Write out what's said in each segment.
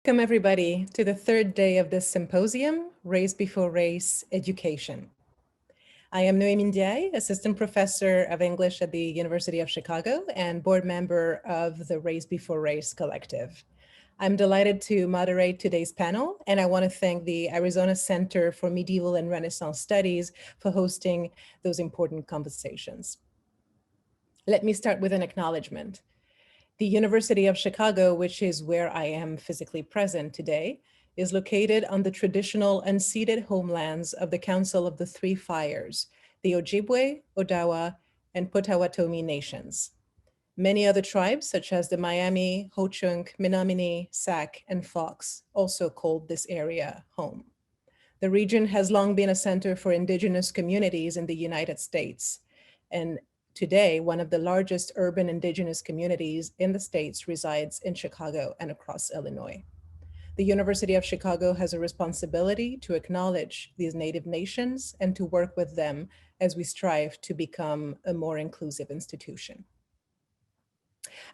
Welcome everybody to the third day of this symposium, RaceB4Race Education. I am Noémie Ndiaye, Assistant Professor of English at the University of Chicago and board member of the RaceB4Race Collective. I'm delighted to moderate today's panel, and I want to thank the Arizona Center for Medieval and Renaissance Studies for hosting those important conversations. Let me start with an acknowledgement. The University of Chicago, which is where I am physically present today, is located on the traditional unceded homelands of the Council of the Three Fires, the Ojibwe, Odawa, and Potawatomi nations. Many other tribes, such as the Miami, Ho-Chunk, Menominee, Sac, and Fox, also called this area home. The region has long been a center for indigenous communities in the United States, and today, one of the largest urban indigenous communities in the States resides in Chicago and across Illinois. The University of Chicago has a responsibility to acknowledge these Native nations and to work with them as we strive to become a more inclusive institution.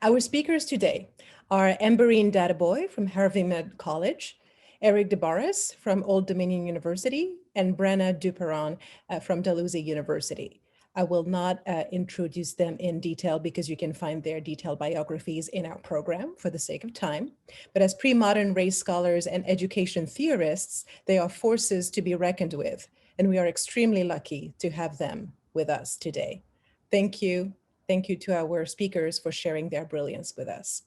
Our speakers today are Ambereen Dadabhoy from Harvey-Mudd College, Eric de Barros from Old Dominion University, and Brenna Duperron from Dalhousie University. I will not introduce them in detail because you can find their detailed biographies in our program for the sake of time. But as pre-modern race scholars and education theorists, they are forces to be reckoned with, and we are extremely lucky to have them with us today. Thank you. Thank you to our speakers for sharing their brilliance with us.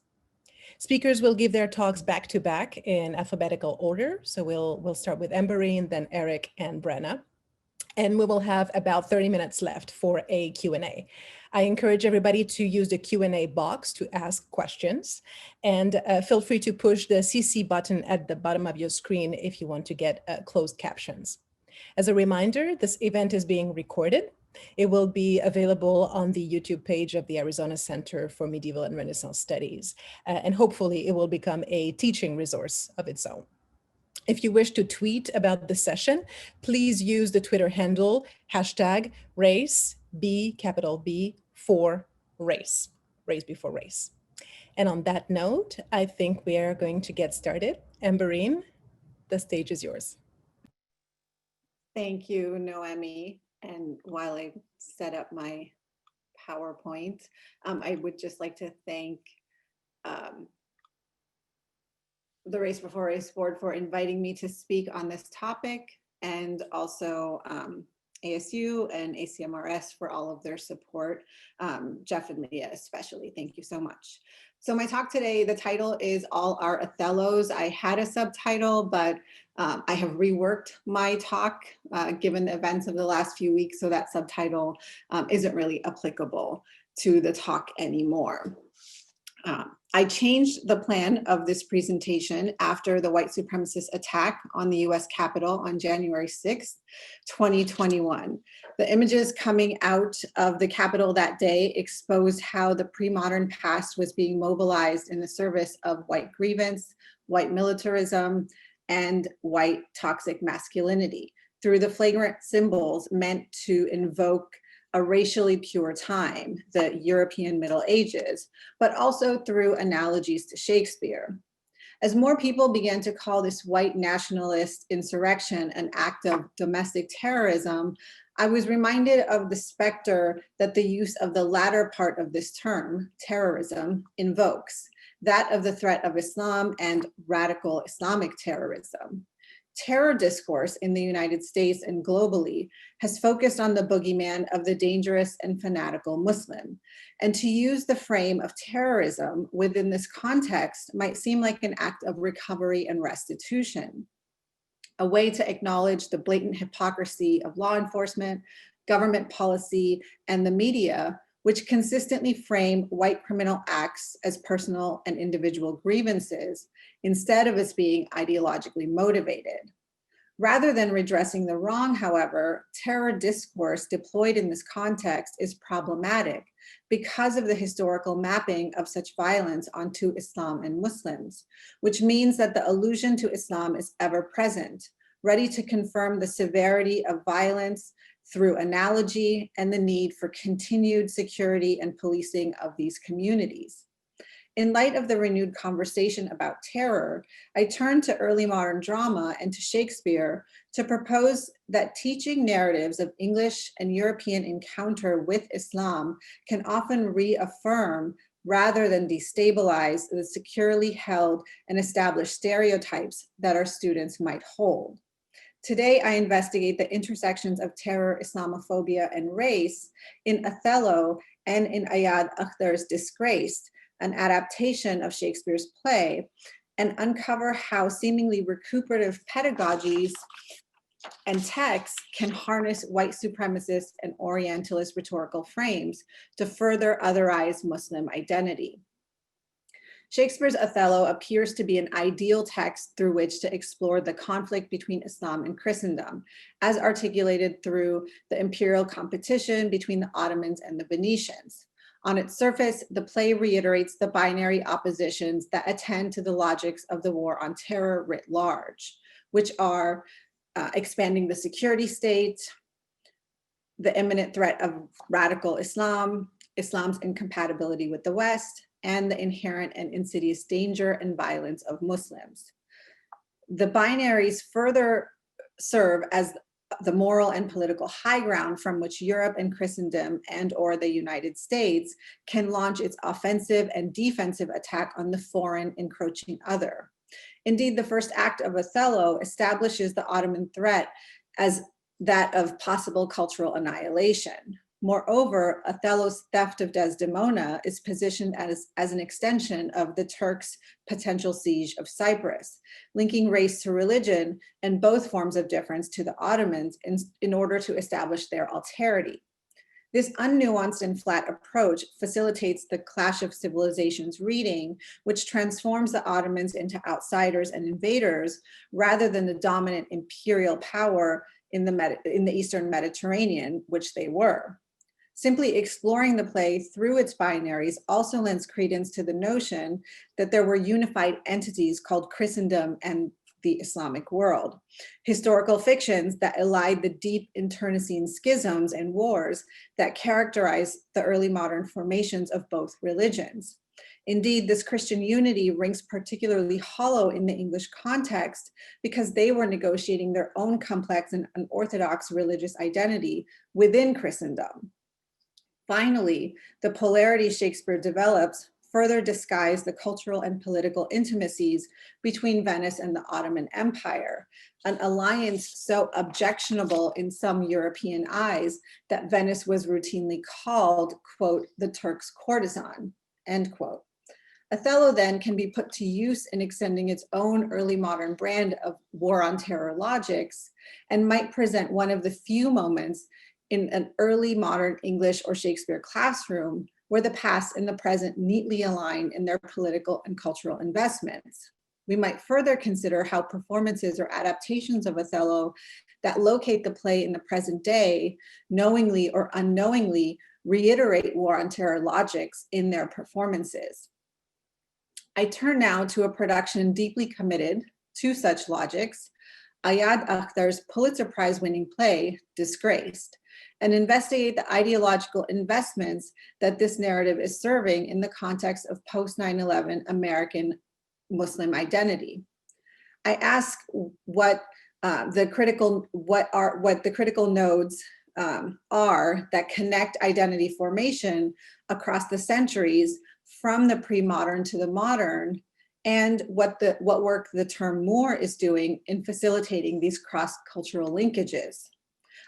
Speakers will give their talks back to back in alphabetical order. So we'll start with Ambereen, then Eric and Brenna. And we will have about 30 minutes left for a Q&A. I encourage everybody to use the Q&A box to ask questions, and feel free to push the CC button at the bottom of your screen if you want to get closed captions. As a reminder, this event is being recorded. It will be available on the YouTube page of the Arizona Center for Medieval and Renaissance Studies, and hopefully it will become a teaching resource of its own. If you wish to tweet about the session, please use the Twitter handle hashtag RaceB4Race, RaceB4Race. And on that note, I think we are going to get started. Ambereen, the stage is yours. Thank you, Noémie. And while I set up my PowerPoint, I would just like to thank the RaceB4Race board for inviting me to speak on this topic, and also ASU and ACMRS for all of their support. Jeff and Leah especially, thank you so much. So my talk today, the title is All Our Othellos. I had a subtitle, but I have reworked my talk given the events of the last few weeks, so that subtitle isn't really applicable to the talk anymore. I changed the plan of this presentation after the white supremacist attack on the US Capitol on January 6th, 2021. The images coming out of the Capitol that day exposed how the pre-modern past was being mobilized in the service of white grievance, white militarism, and white toxic masculinity through the flagrant symbols meant to invoke a racially pure time, the European Middle Ages, but also through analogies to Shakespeare. As more people began to call this white nationalist insurrection an act of domestic terrorism, I was reminded of the specter that the use of the latter part of this term, terrorism, invokes, that of the threat of Islam and radical Islamic terrorism. Terror discourse in the United States and globally has focused on the boogeyman of the dangerous and fanatical Muslim. And to use the frame of terrorism within this context might seem like an act of recovery and restitution, a way to acknowledge the blatant hypocrisy of law enforcement, government policy, and the media, which consistently frame white criminal acts as personal and individual grievances, instead of as being ideologically motivated. Rather than redressing the wrong, however, terror discourse deployed in this context is problematic because of the historical mapping of such violence onto Islam and Muslims, which means that the allusion to Islam is ever present, ready to confirm the severity of violence through analogy and the need for continued security and policing of these communities. In light of the renewed conversation about terror, I turned to early modern drama and to Shakespeare to propose that teaching narratives of English and European encounter with Islam can often reaffirm rather than destabilize the securely held and established stereotypes that our students might hold. Today, I investigate the intersections of terror, Islamophobia, and race in Othello and in Ayad Akhtar's Disgraced, an adaptation of Shakespeare's play, and uncover how seemingly recuperative pedagogies and texts can harness white supremacist and Orientalist rhetorical frames to further otherize Muslim identity. Shakespeare's Othello appears to be an ideal text through which to explore the conflict between Islam and Christendom, as articulated through the imperial competition between the Ottomans and the Venetians. On its surface, the play reiterates the binary oppositions that attend to the logics of the war on terror writ large, which are expanding the security state, the imminent threat of radical Islam, Islam's incompatibility with the West, and the inherent and insidious danger and violence of Muslims. The binaries further serve as the moral and political high ground from which Europe and Christendom and/or the United States can launch its offensive and defensive attack on the foreign encroaching other. Indeed, the first act of Othello establishes the Ottoman threat as that of possible cultural annihilation. Moreover, Othello's theft of Desdemona is positioned as an extension of the Turks' potential siege of Cyprus, linking race to religion and both forms of difference to the Ottomans in order to establish their alterity. This unnuanced and flat approach facilitates the clash of civilizations reading, which transforms the Ottomans into outsiders and invaders rather than the dominant imperial power in the Eastern Mediterranean, which they were. Simply exploring the play through its binaries also lends credence to the notion that there were unified entities called Christendom and the Islamic world, historical fictions that elide the deep internecine schisms and wars that characterize the early modern formations of both religions. Indeed, this Christian unity rings particularly hollow in the English context because they were negotiating their own complex and unorthodox religious identity within Christendom. Finally, the polarity Shakespeare develops further disguise the cultural and political intimacies between Venice and the Ottoman Empire, an alliance so objectionable in some European eyes that Venice was routinely called, quote, the Turk's courtesan, end quote. Othello then can be put to use in extending its own early modern brand of war on terror logics and might present one of the few moments in an early modern English or Shakespeare classroom where the past and the present neatly align in their political and cultural investments. We might further consider how performances or adaptations of Othello that locate the play in the present day, knowingly or unknowingly, reiterate war on terror logics in their performances. I turn now to a production deeply committed to such logics, Ayad Akhtar's Pulitzer Prize-winning play, Disgraced, and investigate the ideological investments that this narrative is serving in the context of post-9/11 American Muslim identity. I ask what the critical nodes are that connect identity formation across the centuries from the pre-modern to the modern, and what work the term Moor is doing in facilitating these cross-cultural linkages.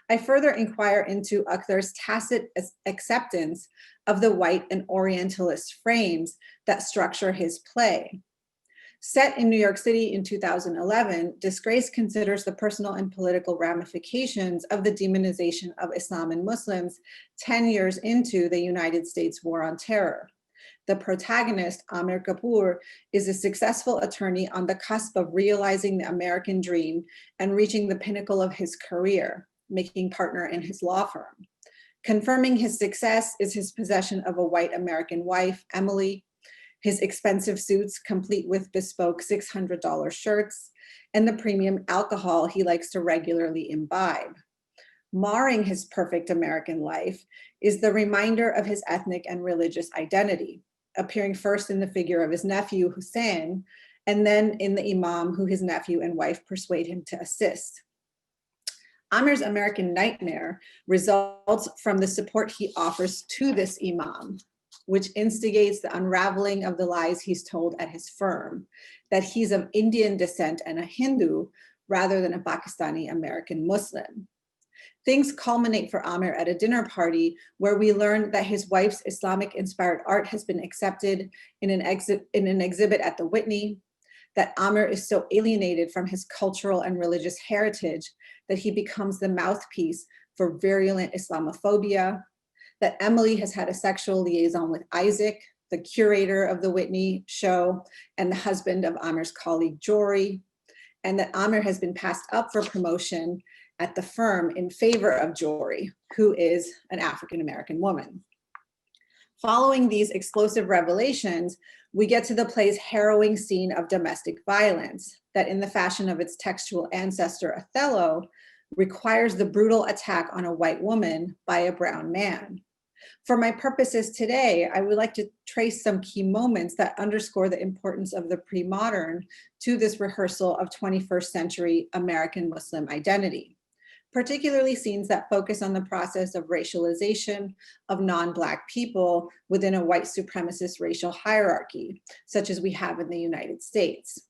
I further inquire into Akhtar's tacit acceptance of the white and Orientalist frames that structure his play. Set in New York City in 2011, Disgrace considers the personal and political ramifications of the demonization of Islam and Muslims 10 years into the United States War on Terror. The protagonist, Amir Kapoor, is a successful attorney on the cusp of realizing the American dream and reaching the pinnacle of his career, making partner in his law firm. Confirming his success is his possession of a white American wife, Emily, his expensive suits complete with bespoke $600 shirts, and the premium alcohol he likes to regularly imbibe. Marring his perfect American life is the reminder of his ethnic and religious identity, appearing first in the figure of his nephew, Hussein, and then in the imam who his nephew and wife persuade him to assist. Amir's American nightmare results from the support he offers to this imam, which instigates the unraveling of the lies he's told at his firm, that he's of Indian descent and a Hindu rather than a Pakistani American Muslim. Things culminate for Amir at a dinner party where we learn that his wife's Islamic-inspired art has been accepted in an exhibit at the Whitney, that Amir is so alienated from his cultural and religious heritage that he becomes the mouthpiece for virulent Islamophobia, that Emily has had a sexual liaison with Isaac, the curator of the Whitney show and the husband of Amir's colleague Jory, and that Amir has been passed up for promotion at the firm in favor of Jory, who is an African-American woman. Following these explosive revelations, we get to the play's harrowing scene of domestic violence that, in the fashion of its textual ancestor Othello, requires the brutal attack on a white woman by a brown man. For my purposes today, I would like to trace some key moments that underscore the importance of the pre-modern to this rehearsal of 21st century American Muslim identity, particularly scenes that focus on the process of racialization of non-Black people within a white supremacist racial hierarchy, such as we have in the United States.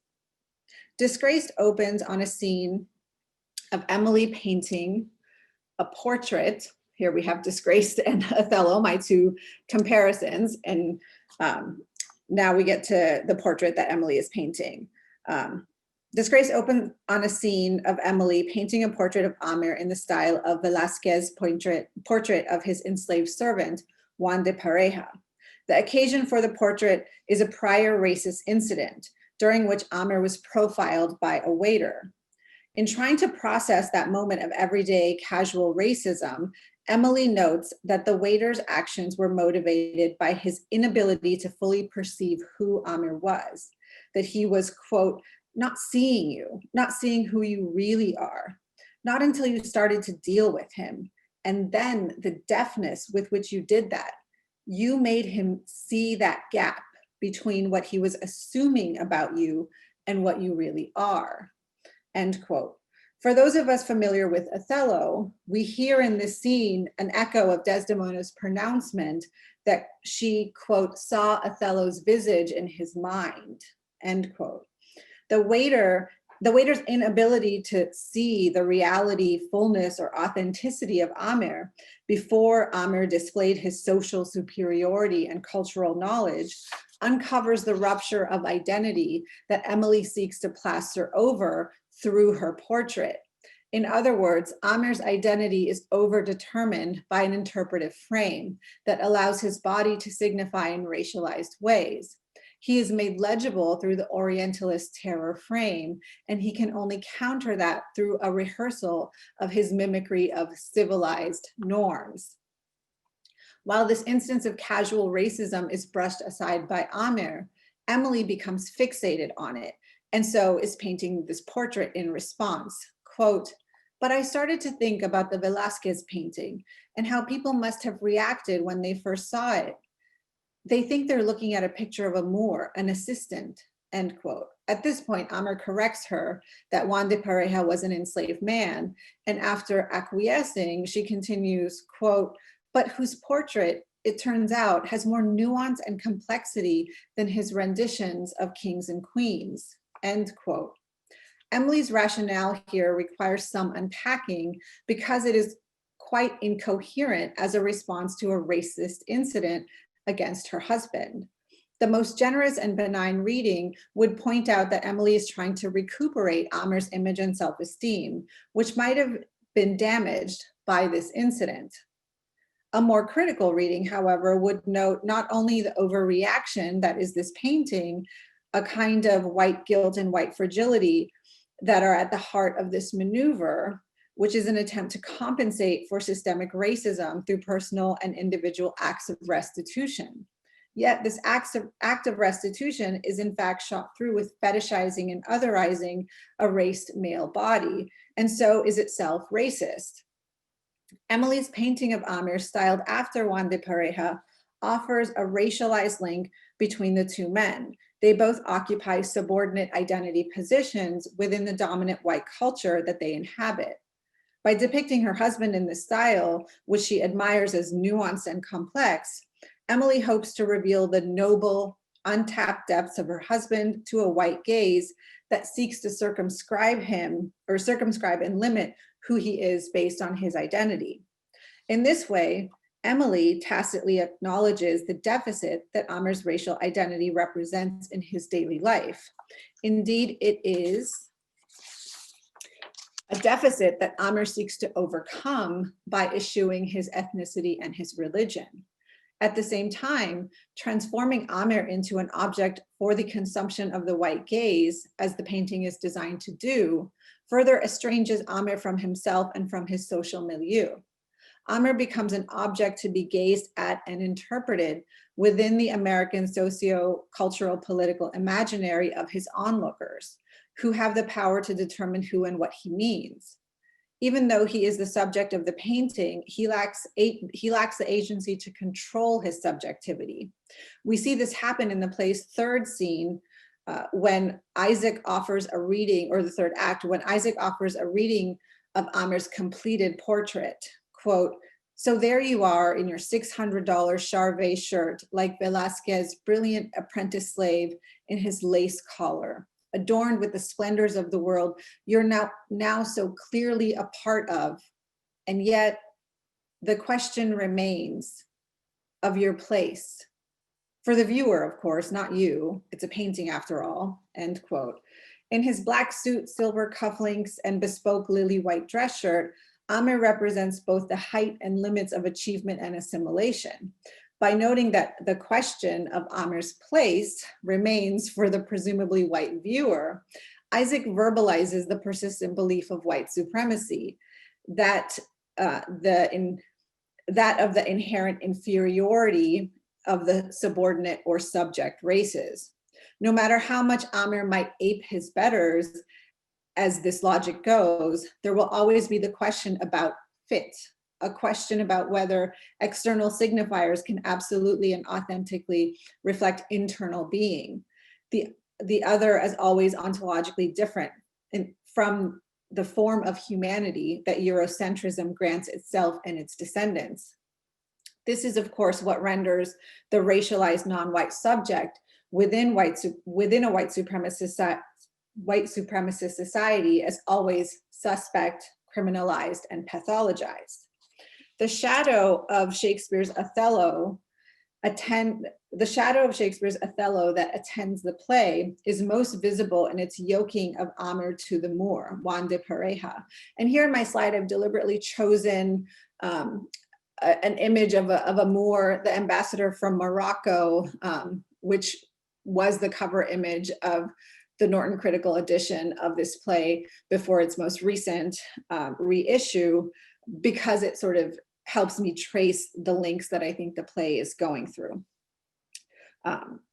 Disgraced opens on a scene of Emily painting a portrait. Here we have Disgraced and Othello, my two comparisons, and now we get to the portrait that Emily is painting. Disgrace opens on a scene of Emily painting a portrait of Amir in the style of Velázquez's portrait of his enslaved servant, Juan de Pareja. The occasion for the portrait is a prior racist incident during which Amir was profiled by a waiter. In trying to process that moment of everyday casual racism, Emily notes that the waiter's actions were motivated by his inability to fully perceive who Amir was, that he was, quote, not seeing you, not seeing who you really are, not until you started to deal with him. And then the deafness with which you did that, you made him see that gap between what he was assuming about you and what you really are, end quote. For those of us familiar with Othello, we hear in this scene an echo of Desdemona's pronouncement that she, quote, saw Othello's visage in his mind, end quote. The waiter's inability to see the reality, fullness, or authenticity of Amir before Amir displayed his social superiority and cultural knowledge uncovers the rupture of identity that Emily seeks to plaster over through her portrait. In other words, Amir's identity is overdetermined by an interpretive frame that allows his body to signify in racialized ways. He is made legible through the Orientalist terror frame, and he can only counter that through a rehearsal of his mimicry of civilized norms. While this instance of casual racism is brushed aside by Amir, Emily becomes fixated on it, and so is painting this portrait in response. Quote, but I started to think about the Velázquez painting and how people must have reacted when they first saw it. They think they're looking at a picture of a Moor, an assistant, end quote. At this point, Amir corrects her that Juan de Pareja was an enslaved man, and after acquiescing, she continues, quote, but whose portrait, it turns out, has more nuance and complexity than his renditions of kings and queens, end quote. Emily's rationale here requires some unpacking because it is quite incoherent as a response to a racist incident against her husband. The most generous and benign reading would point out that Emily is trying to recuperate Amir's image and self-esteem, which might have been damaged by this incident. A more critical reading, however, would note not only the overreaction that is this painting, a kind of white guilt and white fragility that are at the heart of this maneuver, which is an attempt to compensate for systemic racism through personal and individual acts of restitution. Yet this act of restitution is in fact shot through with fetishizing and otherizing a raced male body, and so is itself racist. Emily's painting of Amir, styled after Juan de Pareja, offers a racialized link between the two men. They both occupy subordinate identity positions within the dominant white culture that they inhabit. By depicting her husband in this style, which she admires as nuanced and complex, Emily hopes to reveal the noble, untapped depths of her husband to a white gaze that seeks to circumscribe him or circumscribe and limit who he is based on his identity. In this way, Emily tacitly acknowledges the deficit that Amer's racial identity represents in his daily life. Indeed, it is a deficit that Amer seeks to overcome by eschewing his ethnicity and his religion. At the same time, transforming Amer into an object for the consumption of the white gaze, as the painting is designed to do, further estranges Amer from himself and from his social milieu. Amer becomes an object to be gazed at and interpreted within the American socio-cultural political imaginary of his onlookers, who have the power to determine who and what he means. Even though he is the subject of the painting, he lacks the agency to control his subjectivity. We see this happen in the play's third scene when Isaac offers a reading, or the third act, when Isaac offers a reading of Amer's completed portrait. Quote, "So there you are in your $600 Charvet shirt, like Velázquez's brilliant apprentice slave in his lace collar, adorned with the splendors of the world you're now so clearly a part of. And yet the question remains of your place. For the viewer, of course, not you. It's a painting after all," end quote. In his black suit, silver cufflinks, and bespoke lily white dress shirt, Amer represents both the height and limits of achievement and assimilation. By noting that the question of Amer's place remains for the presumably white viewer, Isaac verbalizes the persistent belief of white supremacy, that of the inherent inferiority of the subordinate or subject races. No matter how much Amer might ape his betters, as this logic goes, there will always be the question about fit, a question about whether external signifiers can absolutely and authentically reflect internal being. The other as always ontologically different from the form of humanity that Eurocentrism grants itself and its descendants. This is, of course, what renders the racialized non-white subject within a white supremacist society as always suspect, criminalized, and pathologized. The shadow of Shakespeare's Othello that attends the play is most visible in its yoking of Amer to the Moor, Juan de Pareja. And here in my slide, I've deliberately chosen an image of a Moor, the ambassador from Morocco, which was the cover image of the Norton Critical edition of this play before its most recent reissue, because it sort of helps me trace the links that I think the play is going through.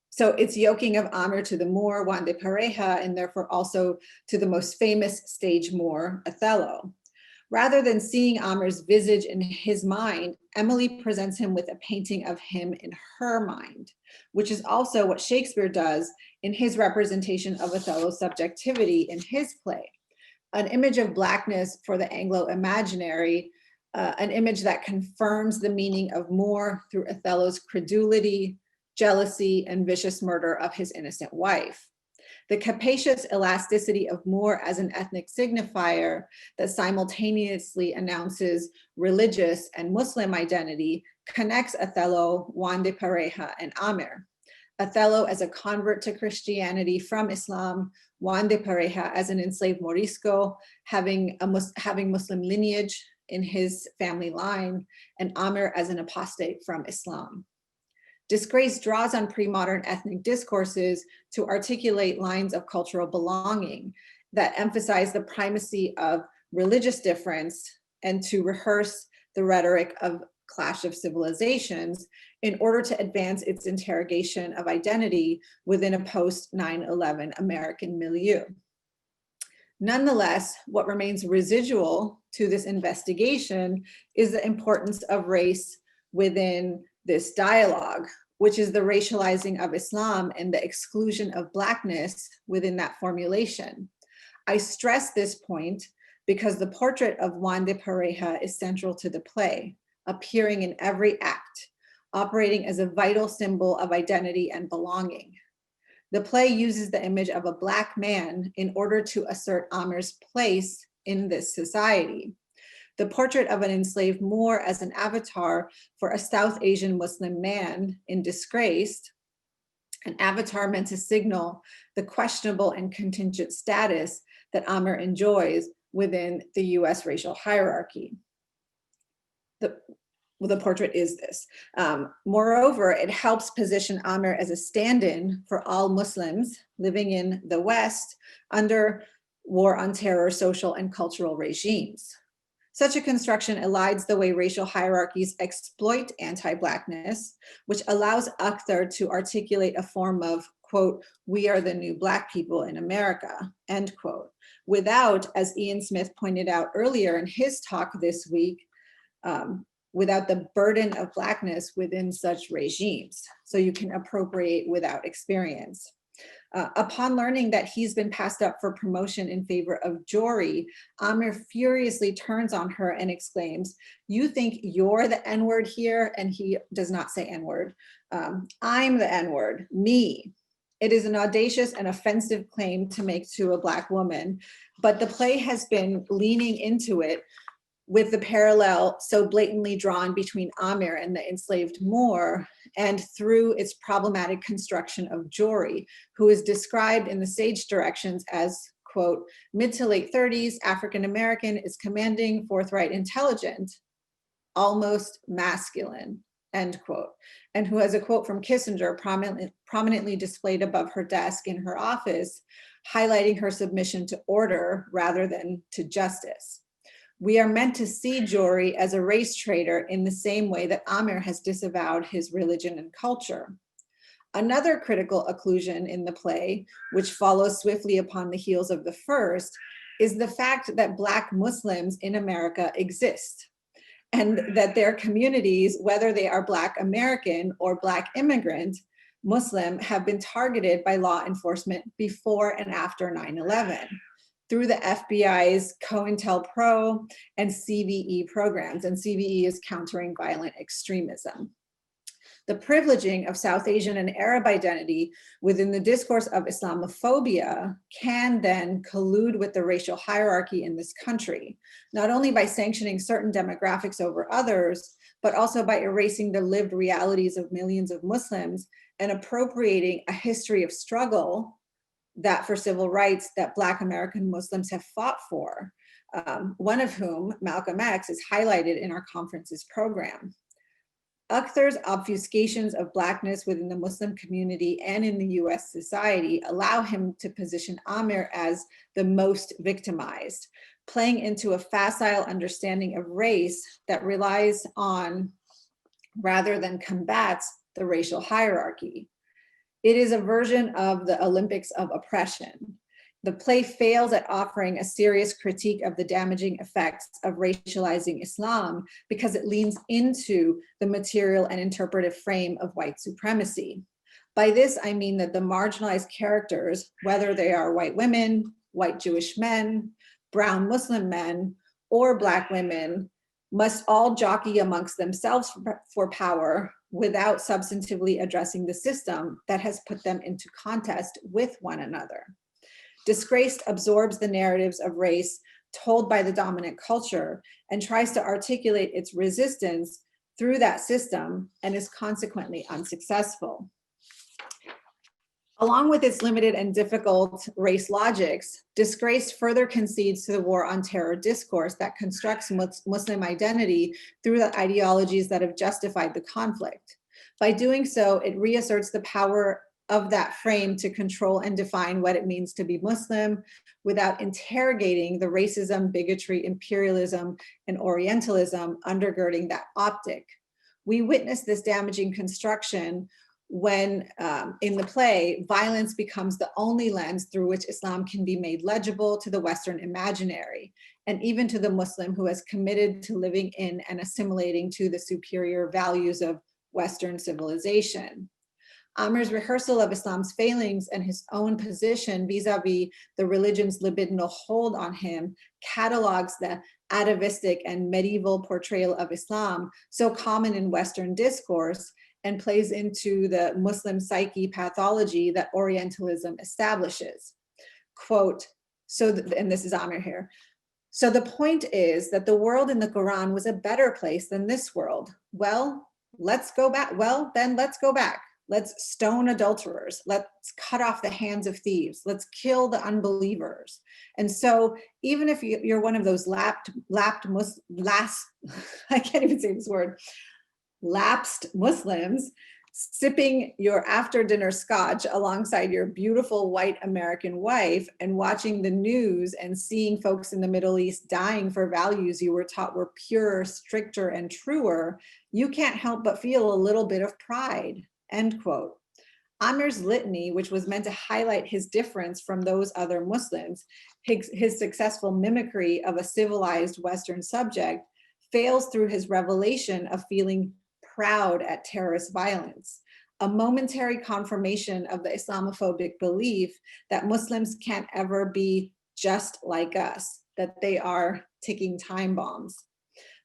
So it's yoking of Amer to the Moor, Juan de Pareja, and therefore also to the most famous stage Moor, Othello. Rather than seeing Amer's visage in his mind, Emily presents him with a painting of him in her mind, which is also what Shakespeare does in his representation of Othello's subjectivity in his play. An image of blackness for the Anglo imaginary, an image that confirms the meaning of Moor through Othello's credulity, jealousy, and vicious murder of his innocent wife. The capacious elasticity of Moor as an ethnic signifier that simultaneously announces religious and Muslim identity connects Othello, Juan de Pareja, and Amer. Othello as a convert to Christianity from Islam, Juan de Pareja as an enslaved Morisco, having Muslim lineage in his family line, and Amer as an apostate from Islam. Disgrace draws on pre-modern ethnic discourses to articulate lines of cultural belonging that emphasize the primacy of religious difference and to rehearse the rhetoric of clash of civilizations in order to advance its interrogation of identity within a post-9/11 American milieu. Nonetheless, what remains residual to this investigation is the importance of race within this dialogue, which is the racializing of Islam and the exclusion of Blackness within that formulation. I stress this point because the portrait of Juan de Pareja is central to the play, appearing in every act, operating as a vital symbol of identity and belonging. The play uses the image of a Black man in order to assert Amir's place in this society. The portrait of an enslaved Moor as an avatar for a South Asian Muslim man in disgrace, an avatar meant to signal the questionable and contingent status that Amir enjoys within the US racial hierarchy. The portrait is this. Moreover, it helps position Amir as a stand-in for all Muslims living in the West under war on terror, social and cultural regimes. Such a construction elides the way racial hierarchies exploit anti-Blackness, which allows Akhtar to articulate a form of, quote, "we are the new Black people in America," end quote, without, as Ian Smith pointed out earlier in his talk this week, without the burden of Blackness within such regimes. So you can appropriate without experience. Upon learning that he's been passed up for promotion in favor of Jory, Amir furiously turns on her and exclaims, "You think you're the N-word here?" And he does not say N-word. "I'm the N-word, me." It is an audacious and offensive claim to make to a Black woman, but the play has been leaning into it with the parallel so blatantly drawn between Amir and the enslaved Moor, and through its problematic construction of Jory, who is described in the stage directions as, quote, "mid to late 30s, African-American, is commanding, forthright, intelligent, almost masculine," end quote, and who has a quote from Kissinger prominently displayed above her desk in her office, highlighting her submission to order rather than to justice. We are meant to see Jory as a race traitor in the same way that Amir has disavowed his religion and culture. Another critical occlusion in the play, which follows swiftly upon the heels of the first, is the fact that Black Muslims in America exist, and that their communities, whether they are Black American or Black immigrant Muslim, have been targeted by law enforcement before and after 9/11. Through the FBI's COINTELPRO and CVE programs, and CVE is Countering Violent Extremism. The privileging of South Asian and Arab identity within the discourse of Islamophobia can then collude with the racial hierarchy in this country, not only by sanctioning certain demographics over others, but also by erasing the lived realities of millions of Muslims and appropriating a history of struggle that for civil rights that Black American Muslims have fought for, one of whom, Malcolm X, is highlighted in our conference's program. Akhtar's obfuscations of Blackness within the Muslim community and in the US society allow him to position Amir as the most victimized, playing into a facile understanding of race that relies on, rather than combats, the racial hierarchy. It is a version of the Olympics of oppression. The play fails at offering a serious critique of the damaging effects of racializing Islam because it leans into the material and interpretive frame of white supremacy. By this, I mean that the marginalized characters, whether they are white women, white Jewish men, brown Muslim men, or Black women, must all jockey amongst themselves for power without substantively addressing the system that has put them into contest with one another. Disgraced absorbs the narratives of race told by the dominant culture and tries to articulate its resistance through that system and is consequently unsuccessful. Along with its limited and difficult race logics, Disgraced further concedes to the war on terror discourse that constructs Muslim identity through the ideologies that have justified the conflict. By doing so, it reasserts the power of that frame to control and define what it means to be Muslim without interrogating the racism, bigotry, imperialism, and Orientalism undergirding that optic. We witness this damaging construction when in the play, violence becomes the only lens through which Islam can be made legible to the Western imaginary, and even to the Muslim who has committed to living in and assimilating to the superior values of Western civilization. Amir's rehearsal of Islam's failings and his own position vis-a-vis the religion's libidinal hold on him catalogs the atavistic and medieval portrayal of Islam so common in Western discourse and plays into the Muslim psyche pathology that Orientalism establishes. Quote, and this is Amir here. So the point is that the world in the Quran was a better place than this world. Well, let's go back. Well, then let's go back. Let's stone adulterers. Let's cut off the hands of thieves. Let's kill the unbelievers. And so even if you're one of those lapsed Muslims, sipping your after dinner scotch alongside your beautiful white American wife and watching the news and seeing folks in the Middle East dying for values you were taught were purer, stricter, and truer, you can't help but feel a little bit of pride, end quote. Amir's litany, which was meant to highlight his difference from those other Muslims, his successful mimicry of a civilized Western subject, fails through his revelation of feeling proud at terrorist violence, a momentary confirmation of the Islamophobic belief that Muslims can't ever be just like us, that they are ticking time bombs.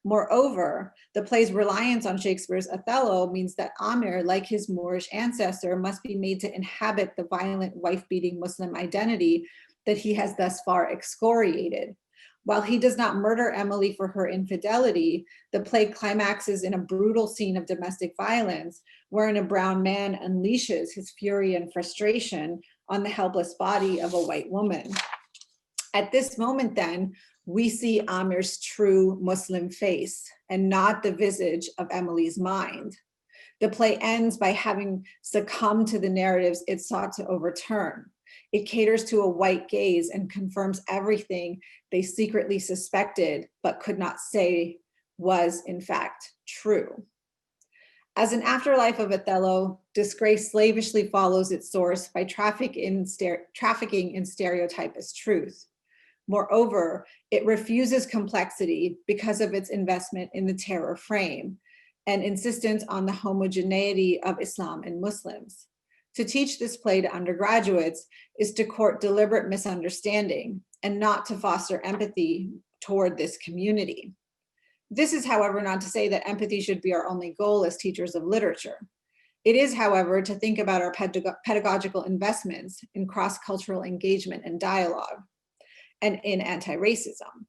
Moreover, the play's reliance on Shakespeare's Othello means that Amir, like his Moorish ancestor, must be made to inhabit the violent wife-beating Muslim identity that he has thus far excoriated. While he does not murder Emily for her infidelity, the play climaxes in a brutal scene of domestic violence, wherein a brown man unleashes his fury and frustration on the helpless body of a white woman. At this moment, then, we see Amir's true Muslim face and not the visage of Emily's mind. The play ends by having succumbed to the narratives it sought to overturn. It caters to a white gaze and confirms everything they secretly suspected but could not say was in fact true. As an afterlife of Othello, disgrace slavishly follows its source by trafficking in stereotype as truth. Moreover, it refuses complexity because of its investment in the terror frame and insistence on the homogeneity of Islam and Muslims. To teach this play to undergraduates is to court deliberate misunderstanding and not to foster empathy toward this community. This is, however, not to say that empathy should be our only goal as teachers of literature. It is, however, to think about our pedagogical investments in cross-cultural engagement and dialogue, and in anti-racism.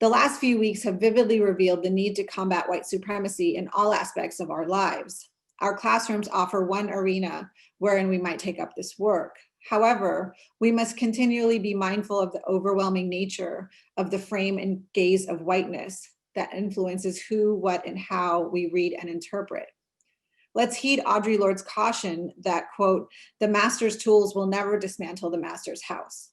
The last few weeks have vividly revealed the need to combat white supremacy in all aspects of our lives. Our classrooms offer one arena wherein we might take up this work. However, we must continually be mindful of the overwhelming nature of the frame and gaze of whiteness that influences who, what, and how we read and interpret. Let's heed Audre Lorde's caution that, quote, "the master's tools will never dismantle the master's house.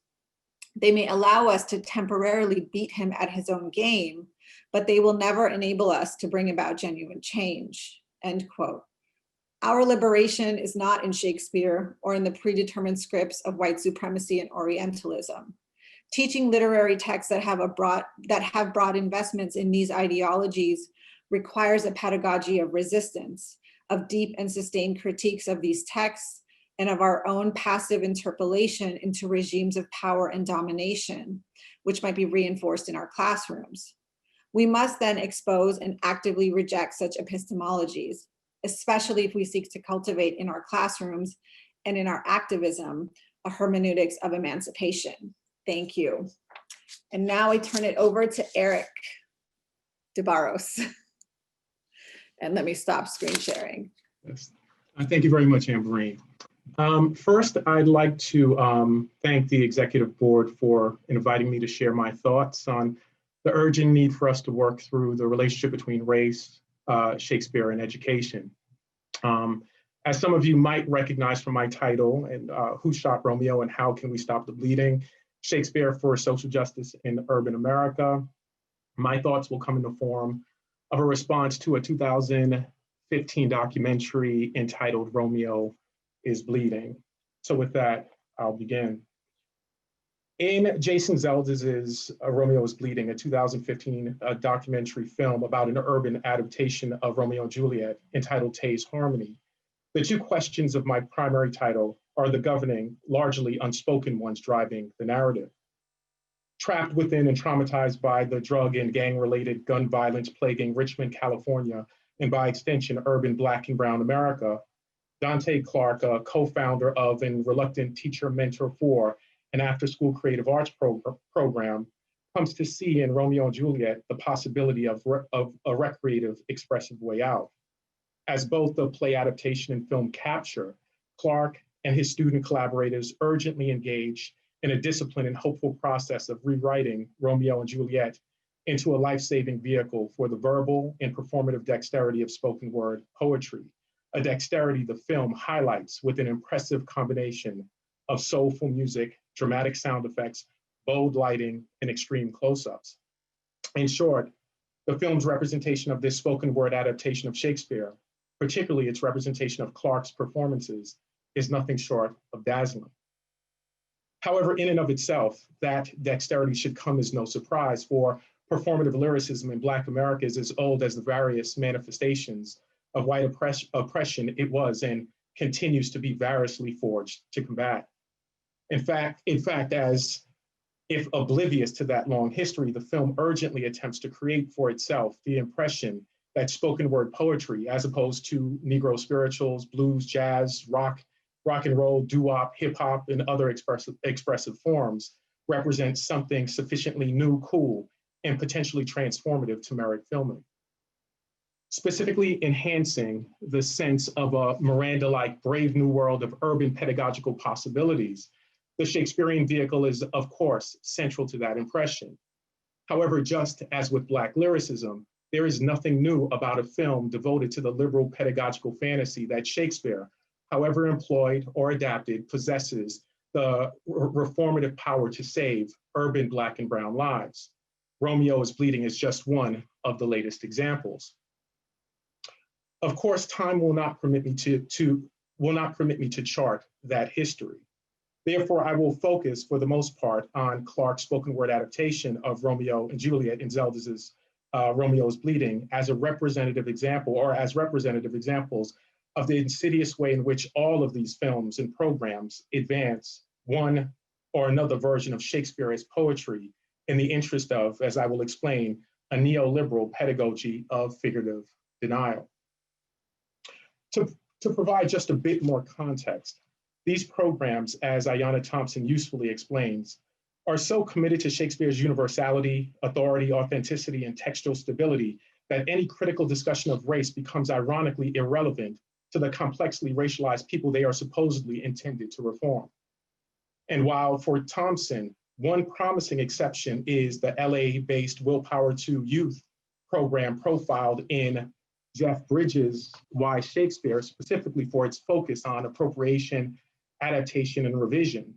They may allow us to temporarily beat him at his own game, but they will never enable us to bring about genuine change," end quote. Our liberation is not in Shakespeare or in the predetermined scripts of white supremacy and Orientalism. Teaching literary texts that have broad investments in these ideologies requires a pedagogy of resistance, of deep and sustained critiques of these texts, and of our own passive interpolation into regimes of power and domination, which might be reinforced in our classrooms. We must then expose and actively reject such epistemologies, especially if we seek to cultivate in our classrooms and in our activism a hermeneutics of emancipation. Thank you. And now I turn it over to Eric de Barros. And let me stop screen sharing. Yes. Thank you very much, Ambereen. First, I'd like to thank the Executive Board for inviting me to share my thoughts on the urgent need for us to work through the relationship between race, Shakespeare, and education. As some of you might recognize from my title, and Who Shot Romeo and How Can We Stop the Bleeding? Shakespeare for Social Justice in Urban America. My thoughts will come in the form of a response to a 2015 documentary entitled Romeo is Bleeding. So with that, I'll begin. In Jason Zeldes's Romeo is Bleeding, a 2015 documentary film about an urban adaptation of Romeo and Juliet entitled Tay's Harmony, the two questions of my primary title are the governing, largely unspoken ones driving the narrative. Trapped within and traumatized by the drug and gang-related gun violence plaguing Richmond, California, and by extension, urban Black and Brown America, Dante Clark, a co-founder of and reluctant teacher mentor for an after-school creative arts program, comes to see in Romeo and Juliet the possibility of a recreative, expressive way out. As both the play adaptation and film capture, Clark and his student collaborators urgently engage in a disciplined and hopeful process of rewriting Romeo and Juliet into a life-saving vehicle for the verbal and performative dexterity of spoken word poetry, a dexterity the film highlights with an impressive combination of soulful music, dramatic sound effects, bold lighting, and extreme close-ups. In short, the film's representation of this spoken word adaptation of Shakespeare, particularly its representation of Clark's performances, is nothing short of dazzling. However, in and of itself, that dexterity should come as no surprise, for performative lyricism in Black America is as old as the various manifestations of white oppression it was and continues to be variously forged to combat. In fact, as if oblivious to that long history, the film urgently attempts to create for itself the impression that spoken word poetry, as opposed to Negro spirituals, blues, jazz, rock and roll, doo-wop, hip hop, and other expressive forms, represents something sufficiently new, cool, and potentially transformative to merit filming. Specifically enhancing the sense of a Miranda-like brave new world of urban pedagogical possibilities, the Shakespearean vehicle is, of course, central to that impression. However, just as with Black lyricism, there is nothing new about a film devoted to the liberal pedagogical fantasy that Shakespeare, however employed or adapted, possesses the reformative power to save urban Black and Brown lives. Romeo is Bleeding is just one of the latest examples. Of course, time will not permit me to chart that history. Therefore, I will focus for the most part on Clark's spoken word adaptation of Romeo and Juliet in Zeldes's Romeo is Bleeding as a representative example, or as representative examples of the insidious way in which all of these films and programs advance one or another version of Shakespeare as poetry in the interest of, as I will explain, a neoliberal pedagogy of figurative denial. To provide just a bit more context, these programs, as Ayanna Thompson usefully explains, are so committed to Shakespeare's universality, authority, authenticity, and textual stability that any critical discussion of race becomes ironically irrelevant to the complexly racialized people they are supposedly intended to reform. And while for Thompson, one promising exception is the LA-based Willpower to Youth program profiled in Jeff Bridges' Why Shakespeare, specifically for its focus on appropriation, adaptation, and revision,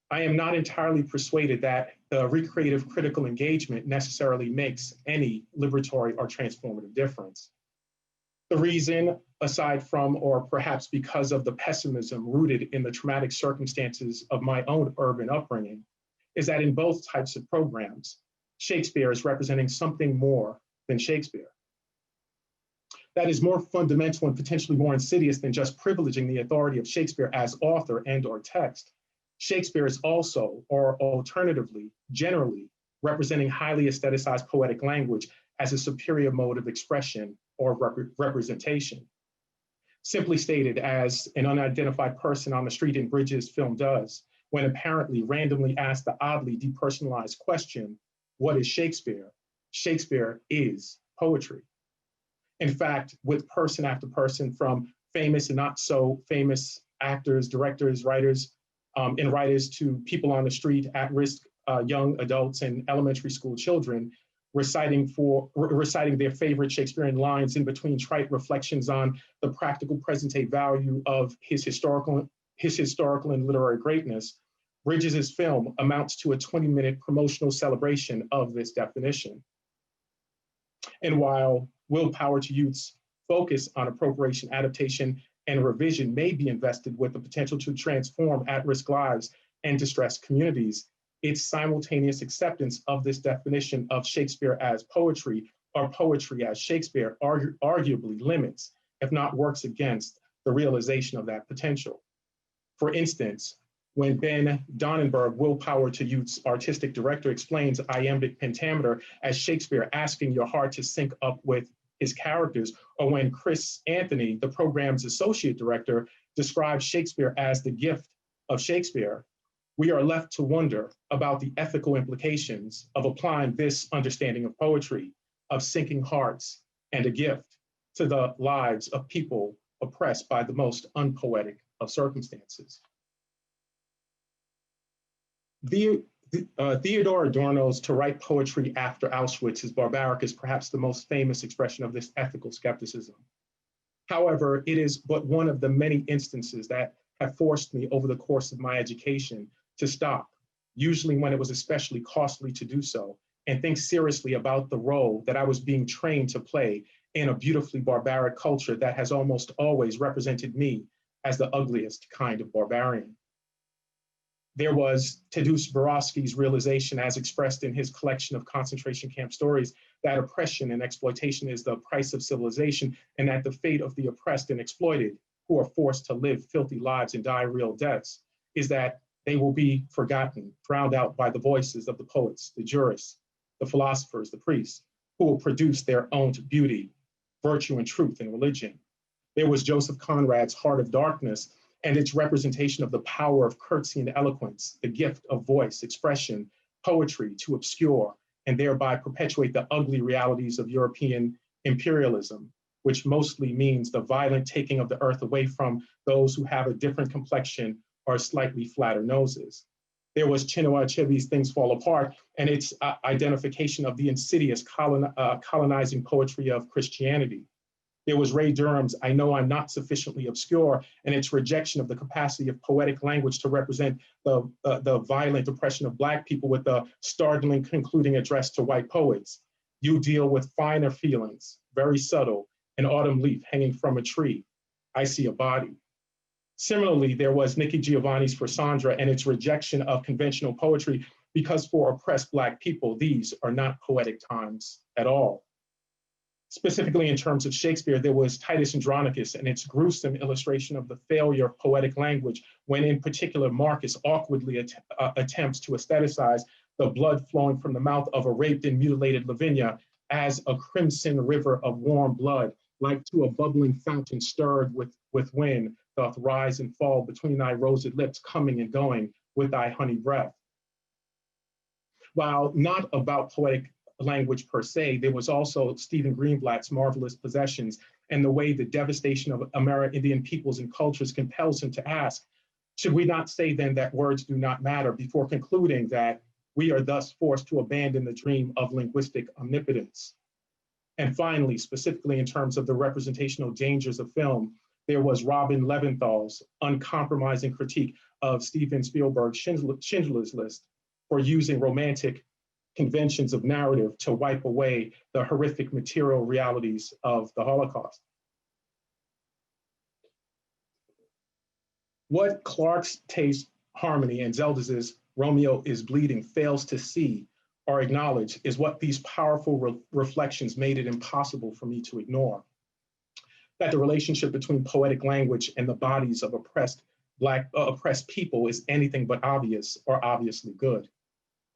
I am not entirely persuaded that the recreative critical engagement necessarily makes any liberatory or transformative difference. The reason, aside from or perhaps because of the pessimism rooted in the traumatic circumstances of my own urban upbringing, is that in both types of programs, Shakespeare is representing something more than Shakespeare. That is more fundamental and potentially more insidious than just privileging the authority of Shakespeare as author and or text. Shakespeare is also, or alternatively, generally, representing highly aestheticized poetic language as a superior mode of expression or representation. Simply stated, as an unidentified person on the street in Bridges' film does, when apparently randomly asked the oddly depersonalized question, what is Shakespeare? Shakespeare is poetry. In fact, with person after person, from famous and not so famous actors, directors, writers, and writers to people on the street, at-risk young adults and elementary school children, reciting their favorite Shakespearean lines in between trite reflections on the practical present-day value of his historical and literary greatness, Bridges' film amounts to a 20-minute promotional celebration of this definition. And while Willpower to Youth's focus on appropriation, adaptation, and revision may be invested with the potential to transform at-risk lives and distressed communities, its simultaneous acceptance of this definition of Shakespeare as poetry or poetry as Shakespeare arguably limits, if not works against, the realization of that potential. For instance, when Ben Donnenberg, Willpower to Youth's artistic director, explains iambic pentameter as Shakespeare asking your heart to sync up with his characters, or when Chris Anthony, the program's associate director, describes Shakespeare as the gift of Shakespeare, we are left to wonder about the ethical implications of applying this understanding of poetry, of syncing hearts and a gift to the lives of people oppressed by the most unpoetic of circumstances. Theodore Adorno's "To write poetry after Auschwitz is barbaric" is perhaps the most famous expression of this ethical skepticism. However, it is but one of the many instances that have forced me over the course of my education to stop, usually when it was especially costly to do so, and think seriously about the role that I was being trained to play in a beautifully barbaric culture that has almost always represented me as the ugliest kind of barbarian. There was Tadeusz Borowski's realization, as expressed in his collection of concentration camp stories, that oppression and exploitation is the price of civilization, and that the fate of the oppressed and exploited, who are forced to live filthy lives and die real deaths, is that they will be forgotten, drowned out by the voices of the poets, the jurists, the philosophers, the priests, who will produce their own beauty, virtue, and truth in religion. There was Joseph Conrad's Heart of Darkness, and its representation of the power of curtsy and eloquence, the gift of voice, expression, poetry to obscure and thereby perpetuate the ugly realities of European imperialism, which mostly means the violent taking of the earth away from those who have a different complexion or slightly flatter noses. There was Chinua Achebe's Things Fall Apart, and its identification of the insidious colonizing poetry of Christianity. There was Ray Durham's I Know I'm Not Sufficiently Obscure, and its rejection of the capacity of poetic language to represent the violent oppression of Black people, with the startling concluding address to white poets. You deal with finer feelings, very subtle, an autumn leaf hanging from a tree. I see a body. Similarly, there was Nikki Giovanni's For Sandra and its rejection of conventional poetry, because for oppressed Black people, these are not poetic times at all. Specifically in terms of Shakespeare, there was Titus Andronicus and its gruesome illustration of the failure of poetic language, when in particular Marcus awkwardly attempts to aestheticize the blood flowing from the mouth of a raped and mutilated Lavinia as a crimson river of warm blood, like to a bubbling fountain stirred with wind, doth rise and fall between thy rosed lips, coming and going with thy honey breath. While not about poetic language per se, there was also Stephen Greenblatt's Marvelous Possessions, and the way the devastation of Amerindian peoples and cultures compels him to ask, should we not say then that words do not matter, before concluding that we are thus forced to abandon the dream of linguistic omnipotence? And finally, specifically in terms of the representational dangers of film, there was Robin Leventhal's uncompromising critique of Steven Spielberg's Schindler's List for using romantic conventions of narrative to wipe away the horrific material realities of the Holocaust. What Clark's Taste Harmony and Zeldas's Romeo is Bleeding fails to see or acknowledge is what these powerful reflections made it impossible for me to ignore. That the relationship between poetic language and the bodies of oppressed people is anything but obvious or obviously good.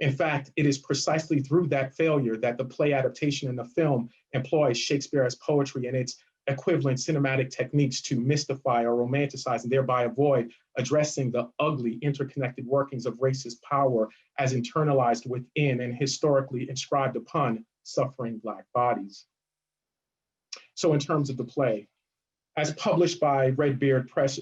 In fact, it is precisely through that failure that the play adaptation in the film employs Shakespeare as poetry and its equivalent cinematic techniques to mystify or romanticize, and thereby avoid addressing the ugly interconnected workings of racist power as internalized within and historically inscribed upon suffering Black bodies. So in terms of the play, as published by Redbeard Press,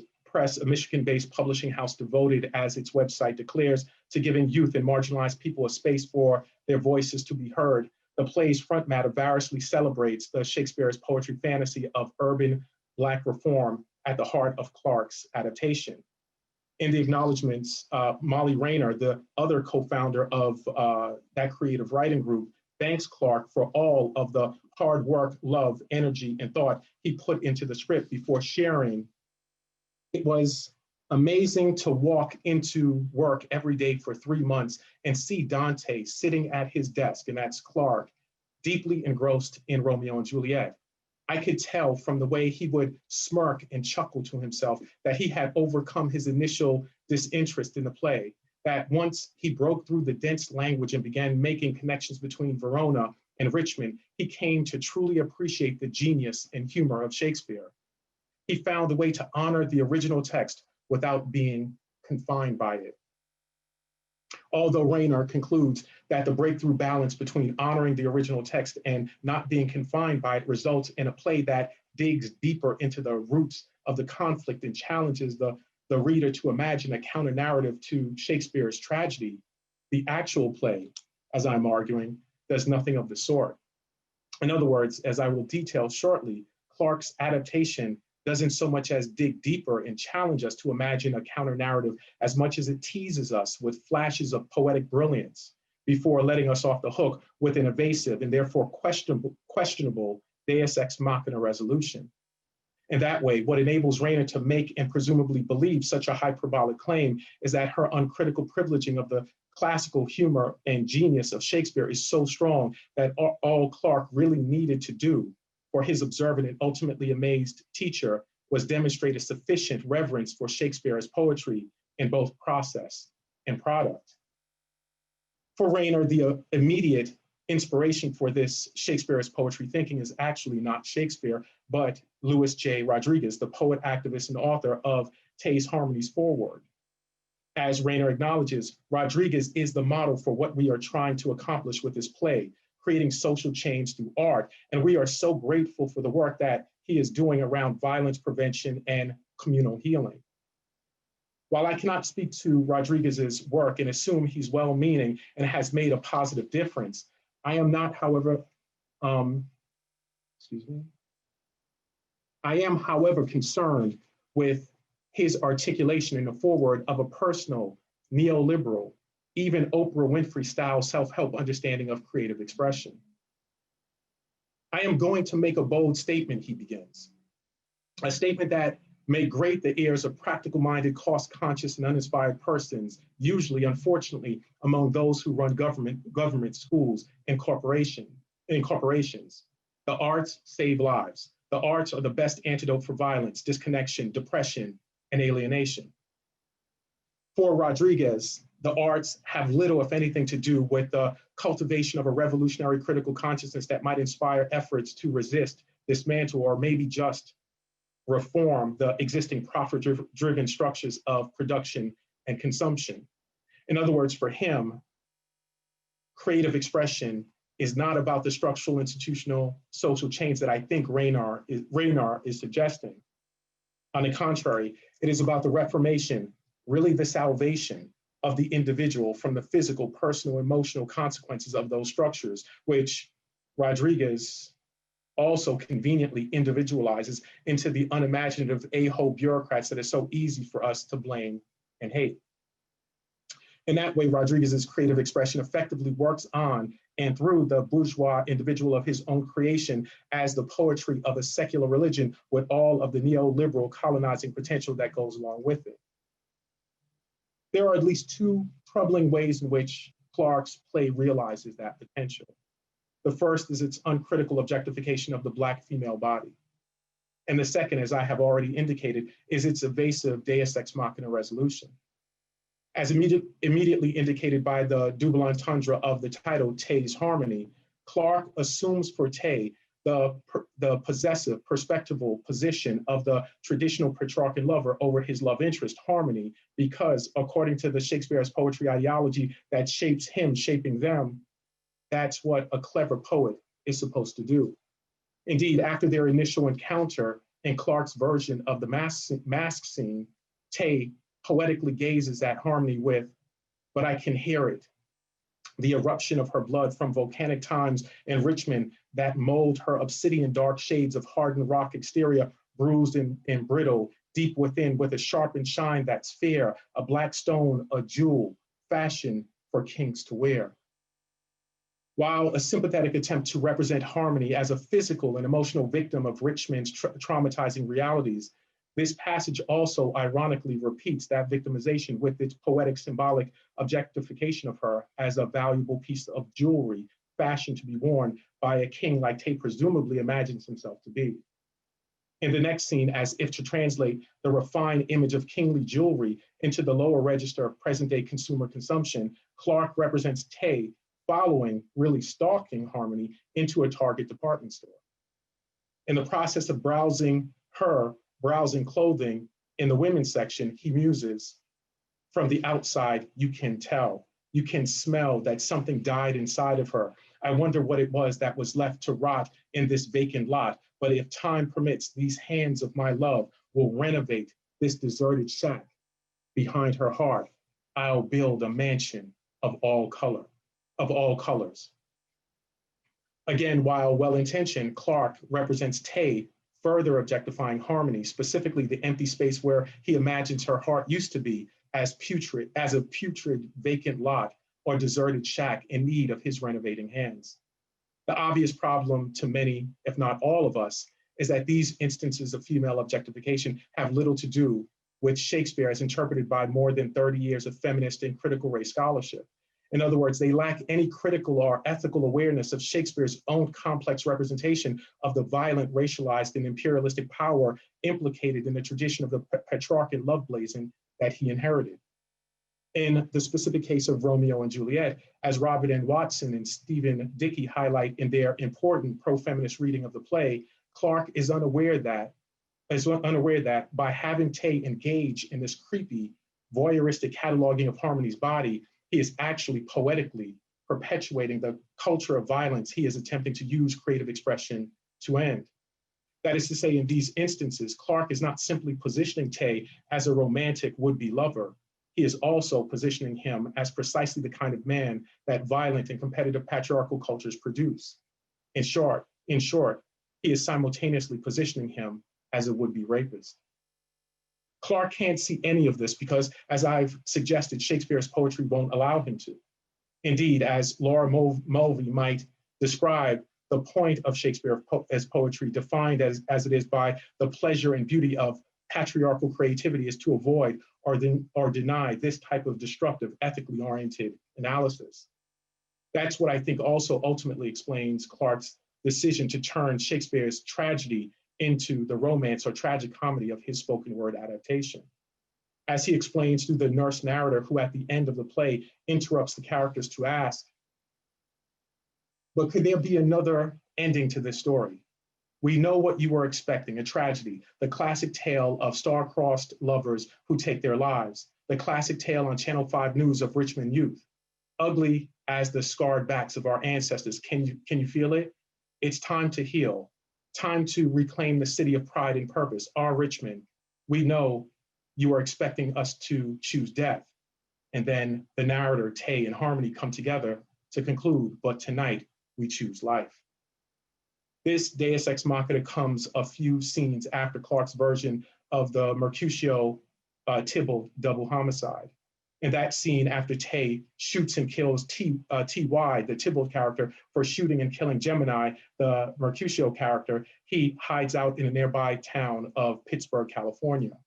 a Michigan-based publishing house devoted, as its website declares, to giving youth and marginalized people a space for their voices to be heard, the play's front matter variously celebrates the Shakespeare's poetry fantasy of urban Black reform at the heart of Clark's adaptation. In the acknowledgements, Molly Rayner, the other co-founder of that creative writing group, thanks Clark for all of the hard work, love, energy, and thought he put into the script before sharing. It was Amazing to walk into work every day for 3 months and see Dante sitting at his desk, and that's Clark, deeply engrossed in Romeo and Juliet. I could tell from the way he would smirk and chuckle to himself that he had overcome his initial disinterest in the play, that once he broke through the dense language and began making connections between Verona and Richmond, he came to truly appreciate the genius and humor of Shakespeare. He found a way to honor the original text without being confined by it. Although Rayner concludes that the breakthrough balance between honoring the original text and not being confined by it results in a play that digs deeper into the roots of the conflict and challenges the reader to imagine a counter narrative to Shakespeare's tragedy, the actual play, as I'm arguing, does nothing of the sort. In other words, as I will detail shortly, Clark's adaptation doesn't so much as dig deeper and challenge us to imagine a counter narrative as much as it teases us with flashes of poetic brilliance before letting us off the hook with an evasive and therefore questionable deus ex machina resolution. In that way, what enables Rayner to make and presumably believe such a hyperbolic claim is that her uncritical privileging of the classical humor and genius of Shakespeare is so strong that all Clark really needed to do for his observant and ultimately amazed teacher was demonstrate a sufficient reverence for Shakespeare's poetry in both process and product. For Rayner, the immediate inspiration for this Shakespeare's poetry thinking is actually not Shakespeare, but Louis J. Rodriguez, the poet, activist, and author of Tay's Harmony's Foreword. As Rayner acknowledges, Rodriguez is the model for what we are trying to accomplish with this play, creating social change through art. And we are so grateful for the work that he is doing around violence prevention and communal healing. While I cannot speak to Rodriguez's work and assume he's well-meaning and has made a positive difference, I am not, however, concerned with his articulation in the foreword of a personal, neoliberal, even Oprah Winfrey style self-help understanding of creative expression. I am going to make a bold statement, he begins. A statement that may grate the ears of practical-minded, cost-conscious, and uninspired persons, usually, unfortunately, among those who run government schools and corporations. The arts save lives. The arts are the best antidote for violence, disconnection, depression, and alienation. For Rodriguez, the arts have little, if anything, to do with the cultivation of a revolutionary critical consciousness that might inspire efforts to resist, dismantle, or maybe just reform the existing profit-driven structures of production and consumption. In other words, for him, creative expression is not about the structural, institutional, social change that I think Rayner is suggesting. On the contrary, it is about the reformation, really the salvation of the individual from the physical, personal, emotional consequences of those structures, which Rodriguez also conveniently individualizes into the unimaginative a-hole bureaucrats that are so easy for us to blame and hate. In that way, Rodriguez's creative expression effectively works on and through the bourgeois individual of his own creation as the poetry of a secular religion with all of the neoliberal colonizing potential that goes along with it. There are at least two troubling ways in which Clark's play realizes that potential. The first is its uncritical objectification of the Black female body. And the second, as I have already indicated, is its evasive deus ex machina resolution. As immediately indicated by the double entendre of the title, Tay's Harmony, Clark assumes for Tay the possessive, perspectival position of the traditional Petrarchan lover over his love interest, Harmony, because according to the Shakespeare's poetry ideology that shapes him, shaping them, that's what a clever poet is supposed to do. Indeed, after their initial encounter in Clark's version of the mask scene, Tay poetically gazes at Harmony with, "But I can hear it, the eruption of her blood from volcanic times in Richmond that mold her obsidian dark shades of hardened rock exterior, bruised and brittle, deep within with a sharpened shine that's fair, a black stone, a jewel, fashioned for kings to wear." While a sympathetic attempt to represent Harmony as a physical and emotional victim of Richmond's traumatizing realities, This passage also ironically repeats that victimization with its poetic symbolic objectification of her as a valuable piece of jewelry fashioned to be worn by a king like Tate presumably imagines himself to be. In the next scene, as if to translate the refined image of kingly jewelry into the lower register of present-day consumer consumption, Clark represents Tay following, really stalking Harmony into a Target department store. In the process of browsing clothing in the women's section, he muses, "From the outside, you can tell. You can smell that something died inside of her. I wonder what it was that was left to rot in this vacant lot. But if time permits, these hands of my love will renovate this deserted shack. Behind her heart, I'll build a mansion of all colors." Again, while well-intentioned, Clark represents Tay further objectifying Harmony, specifically the empty space where he imagines her heart used to be as a putrid vacant lot or deserted shack in need of his renovating hands. The obvious problem to many, if not all of us, is that these instances of female objectification have little to do with Shakespeare as interpreted by more than 30 years of feminist and critical race scholarship. In other words, they lack any critical or ethical awareness of Shakespeare's own complex representation of the violent, racialized, and imperialistic power implicated in the tradition of the Petrarchan love blazing that he inherited. In the specific case of Romeo and Juliet, as Robert N. Watson and Stephen Dickey highlight in their important pro-feminist reading of the play, Clark is unaware that by having Tay engage in this creepy, voyeuristic cataloging of Harmony's body, he is actually poetically perpetuating the culture of violence he is attempting to use creative expression to end. That is to say, in these instances, Clark is not simply positioning Tay as a romantic would-be lover. He is also positioning him as precisely the kind of man that violent and competitive patriarchal cultures produce. In short, he is simultaneously positioning him as a would-be rapist. Clark can't see any of this because, as I've suggested, Shakespeare's poetry won't allow him to. Indeed, as Laura Mulvey might describe, the point of Shakespeare as poetry, defined as it is by the pleasure and beauty of patriarchal creativity, is to avoid or deny this type of destructive, ethically oriented analysis. That's what I think also ultimately explains Clark's decision to turn Shakespeare's tragedy into the romance or tragic comedy of his spoken word adaptation. As he explains through the nurse narrator, who at the end of the play interrupts the characters to ask, "But could there be another ending to this story? We know what you were expecting, a tragedy, the classic tale of star-crossed lovers who take their lives, the classic tale on Channel 5 News of Richmond youth. Ugly as the scarred backs of our ancestors. Can you feel it? It's time to heal, time to reclaim the city of pride and purpose, our Richmond. We know you are expecting us to choose death." And then the narrator, Tay, and Harmony come together to conclude, "But tonight we choose life." This Deus Ex Machina comes a few scenes after Clark's version of the Mercutio Tybalt double homicide. In that scene, after Tay shoots and kills T.Y., the Tybalt character, for shooting and killing Gemini, the Mercutio character, he hides out in a nearby town of Pittsburgh, California.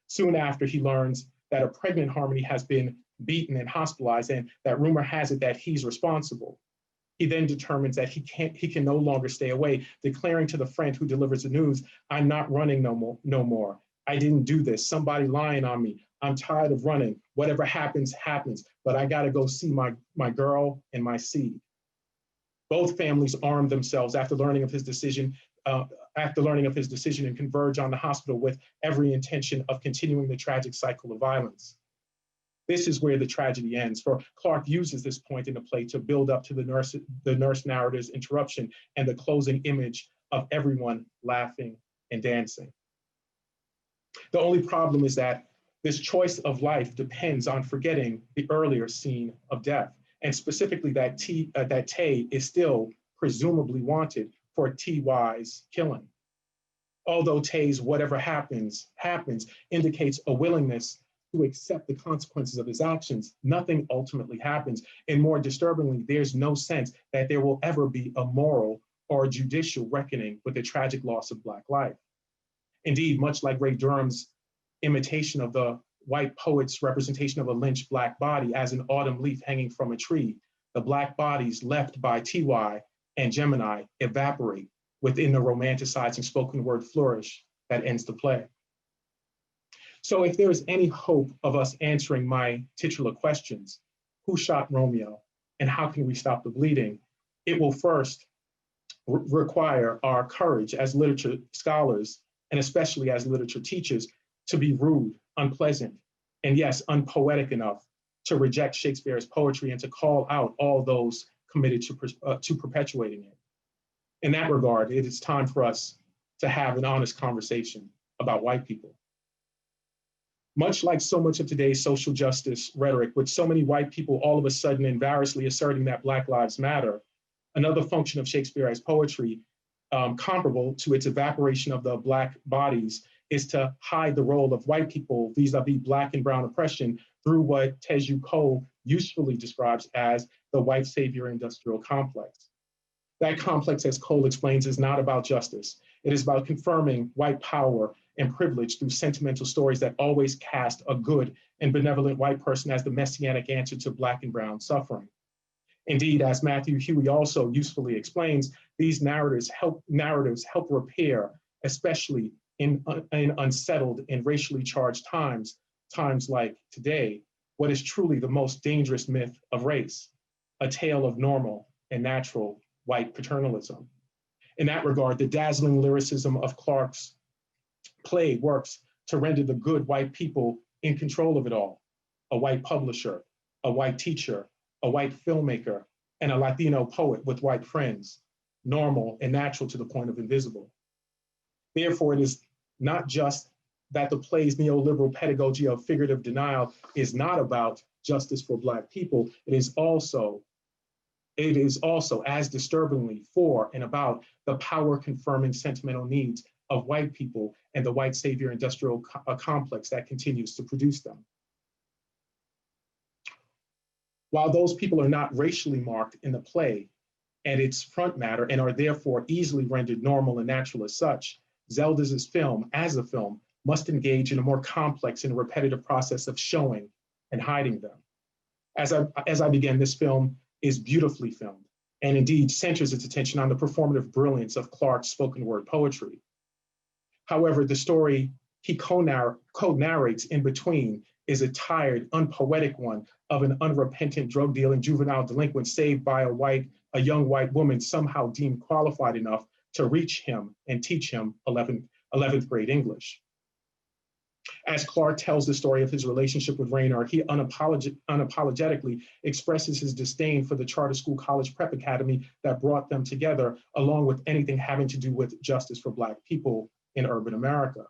Soon after, he learns that a pregnant Harmony has been beaten and hospitalized, and that rumor has it that he's responsible. He then determines that he can no longer stay away, declaring to the friend who delivers the news, "I'm not running no more. I didn't do this. Somebody lying on me. I'm tired of running. Whatever happens, happens. But I gotta go see my girl and my seed." Both families arm themselves after learning of his decision and converge on the hospital with every intention of continuing the tragic cycle of violence. This is where the tragedy ends, for Clark uses this point in the play to build up to the nurse narrator's interruption and the closing image of everyone laughing and dancing. The only problem is that this choice of life depends on forgetting the earlier scene of death, and specifically that Tay is still presumably wanted for T.Y.'s killing. Although Tay's "whatever happens, happens" indicates a willingness to accept the consequences of his actions, nothing ultimately happens. And more disturbingly, there's no sense that there will ever be a moral or judicial reckoning with the tragic loss of Black life. Indeed, much like Ray Durham's imitation of the white poet's representation of a lynched Black body as an autumn leaf hanging from a tree, the Black bodies left by T.Y. and Gemini evaporate within the romanticizing spoken word flourish that ends the play. So if there is any hope of us answering my titular questions, who shot Romeo and how can we stop the bleeding, it will first require our courage as literature scholars, and especially as literature teachers, to be rude, unpleasant, and yes, unpoetic enough to reject Shakespeare's poetry and to call out all those committed to perpetuating it. In that regard, it is time for us to have an honest conversation about white people. Much like so much of today's social justice rhetoric, with so many white people all of a sudden and variously asserting that Black Lives Matter, another function of Shakespeare as poetry, comparable to its evaporation of the Black bodies, is to hide the role of white people vis-a-vis Black and brown oppression through what Teju Cole usefully describes as the white savior industrial complex. That complex, as Cole explains, is not about justice. It is about confirming white power and privilege through sentimental stories that always cast a good and benevolent white person as the messianic answer to Black and brown suffering. Indeed, as Matthew Huey also usefully explains, these narratives help repair, especially in unsettled and racially charged times like today, what is truly the most dangerous myth of race, a tale of normal and natural white paternalism. In that regard, the dazzling lyricism of Clarke's play works to render the good white people in control of it all: a white publisher, a white teacher, a white filmmaker, and a Latino poet with white friends, normal and natural to the point of invisible. Therefore, it is not just that the play's neoliberal pedagogy of figurative denial is not about justice for Black people, it is also as disturbingly for and about the power-confirming sentimental needs of white people and the white savior industrial complex that continues to produce them. While those people are not racially marked in the play and its front matter and are therefore easily rendered normal and natural as such, Zeldas's film, as a film, must engage in a more complex and repetitive process of showing and hiding them. As I begin, this film is beautifully filmed and indeed centers its attention on the performative brilliance of Clarke's spoken word poetry. However, the story he co-narrates in between is a tired, unpoetic one of an unrepentant drug-dealing juvenile delinquent saved by a young white woman somehow deemed qualified enough to reach him and teach him 11th grade English. As Clarke tells the story of his relationship with Raynor, he unapologetically expresses his disdain for the charter school college prep academy that brought them together, along with anything having to do with justice for Black people in urban America.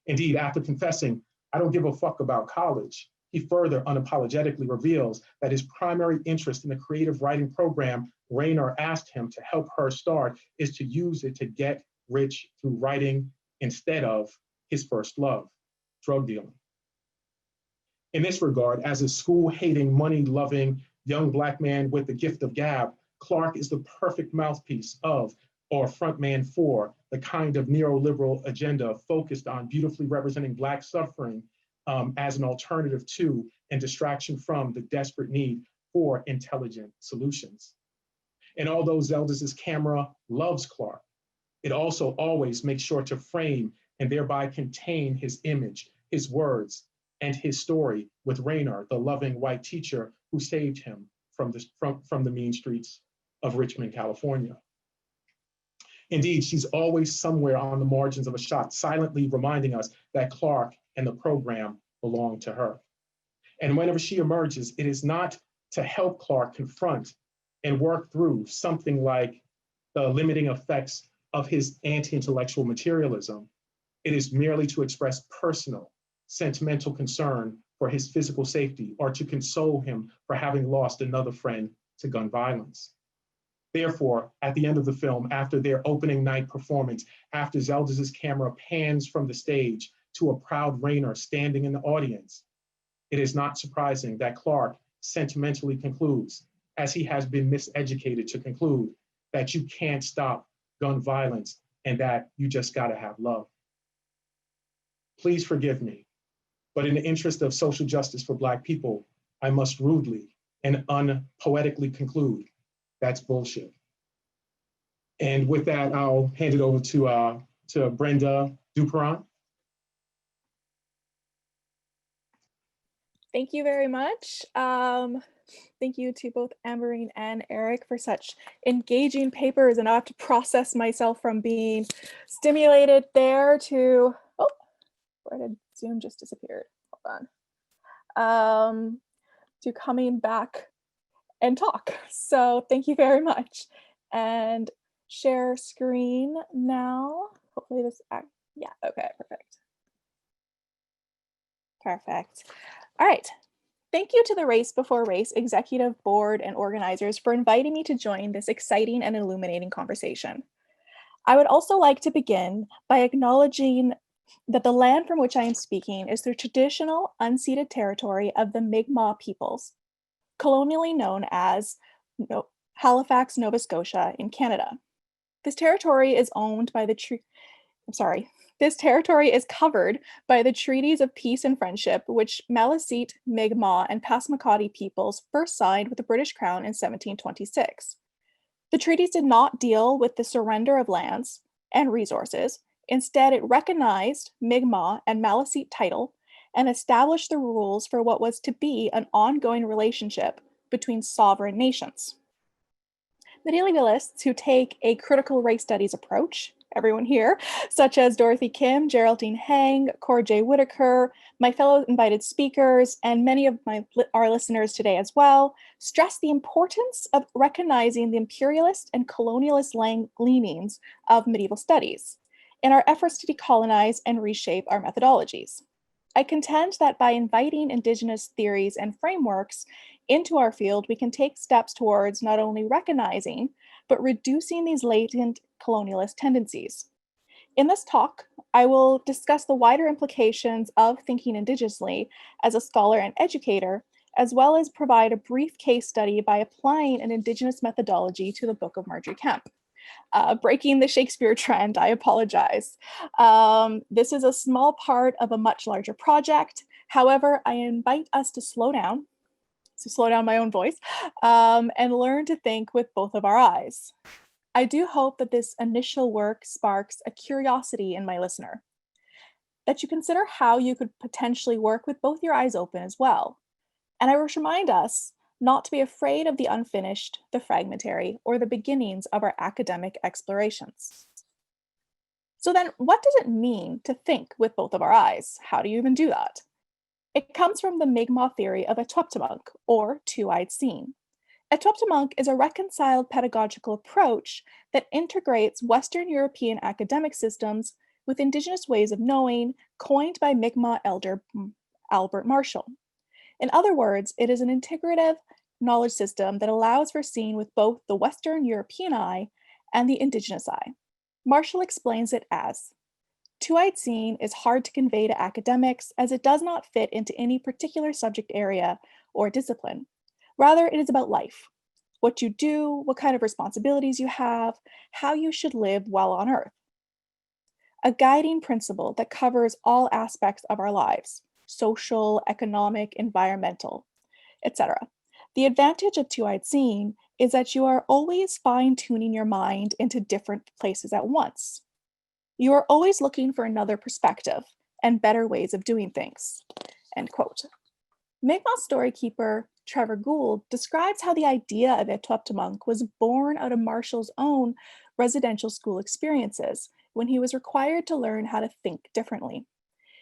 Indeed, after confessing, "I don't give a fuck about college," he further unapologetically reveals that his primary interest in the creative writing program Raynor asked him to help her start is to use it to get rich through writing instead of his first love, drug dealing. In this regard, as a school-hating, money-loving young Black man with the gift of gab, Clarke is the perfect mouthpiece of, or frontman for, the kind of neoliberal agenda focused on beautifully representing Black suffering as an alternative to and distraction from the desperate need for intelligent solutions. And although Zeldas's camera loves Clarke, it also always makes sure to frame and thereby contain his image, his words, and his story with Raynor, the loving white teacher who saved him from the mean streets of Richmond, California. Indeed, she's always somewhere on the margins of a shot, silently reminding us that Clarke and the program belong to her. And whenever she emerges, it is not to help Clarke confront and work through something like the limiting effects of his anti-intellectual materialism. It is merely to express personal, sentimental concern for his physical safety or to console him for having lost another friend to gun violence. Therefore, at the end of the film, after their opening night performance, after Zeldas's camera pans from the stage to a proud Raynor standing in the audience, it is not surprising that Clarke sentimentally concludes, as he has been miseducated to conclude, that you can't stop gun violence and that you just gotta have love. Please forgive me, but in the interest of social justice for Black people, I must rudely and unpoetically conclude that's bullshit. And with that, I'll hand it over to Brenna Duperron. Thank you very much. Thank you to both Ambereen and Eric for such engaging papers, and I have to process myself from being stimulated there to, oh, where did Zoom just disappeared? Hold on. To coming back and talk. So thank you very much. And share screen now. Hopefully this, yeah, okay, perfect. Perfect. All right. Thank you to the Race4Race Executive Board and organizers for inviting me to join this exciting and illuminating conversation. I would also like to begin by acknowledging that the land from which I am speaking is the traditional unceded territory of the Mi'kmaq peoples, colonially known as Halifax, Nova Scotia in Canada. This territory is owned by This territory is covered by the Treaties of Peace and Friendship, which Maliseet, Mi'kmaq, and Passamaquoddy peoples first signed with the British Crown in 1726. The treaties did not deal with the surrender of lands and resources. Instead, it recognized Mi'kmaq and Maliseet title and established the rules for what was to be an ongoing relationship between sovereign nations. Medievalists who take a critical race studies approach, everyone here, such as Dorothy Kim, Geraldine Hang, Cora J. Whitaker, my fellow invited speakers, and many of our listeners today as well, stress the importance of recognizing the imperialist and colonialist leanings of medieval studies in our efforts to decolonize and reshape our methodologies. I contend that by inviting Indigenous theories and frameworks into our field, we can take steps towards not only recognizing, but reducing these latent colonialist tendencies. In this talk, I will discuss the wider implications of thinking indigenously as a scholar and educator, as well as provide a brief case study by applying an Indigenous methodology to the book of Marjorie Kemp. Breaking the Shakespeare trend, I apologize. This is a small part of a much larger project. However, I invite us to slow down my own voice, and learn to think with both of our eyes. I do hope that this initial work sparks a curiosity in my listener, that you consider how you could potentially work with both your eyes open as well. And I will remind us not to be afraid of the unfinished, the fragmentary, or the beginnings of our academic explorations. So then, what does it mean to think with both of our eyes? How do you even do that? It comes from the Mi'kmaq theory of Etwaptimunk, or two-eyed seeing. Etwaptimunk is a reconciled pedagogical approach that integrates Western European academic systems with Indigenous ways of knowing, coined by Mi'kmaq elder Albert Marshall. In other words, it is an integrative knowledge system that allows for seeing with both the Western European eye and the Indigenous eye. Marshall explains it as, two-eyed seeing is hard to convey to academics as it does not fit into any particular subject area or discipline. Rather, it is about life, what you do, what kind of responsibilities you have, how you should live while on Earth. A guiding principle that covers all aspects of our lives, social, economic, environmental, etc. The advantage of two-eyed seeing is that you are always fine-tuning your mind into different places at once. You are always looking for another perspective and better ways of doing things, end quote. Mi'kmaq storykeeper Trevor Gould describes how the idea of Etwaptimunk was born out of Marshall's own residential school experiences when he was required to learn how to think differently.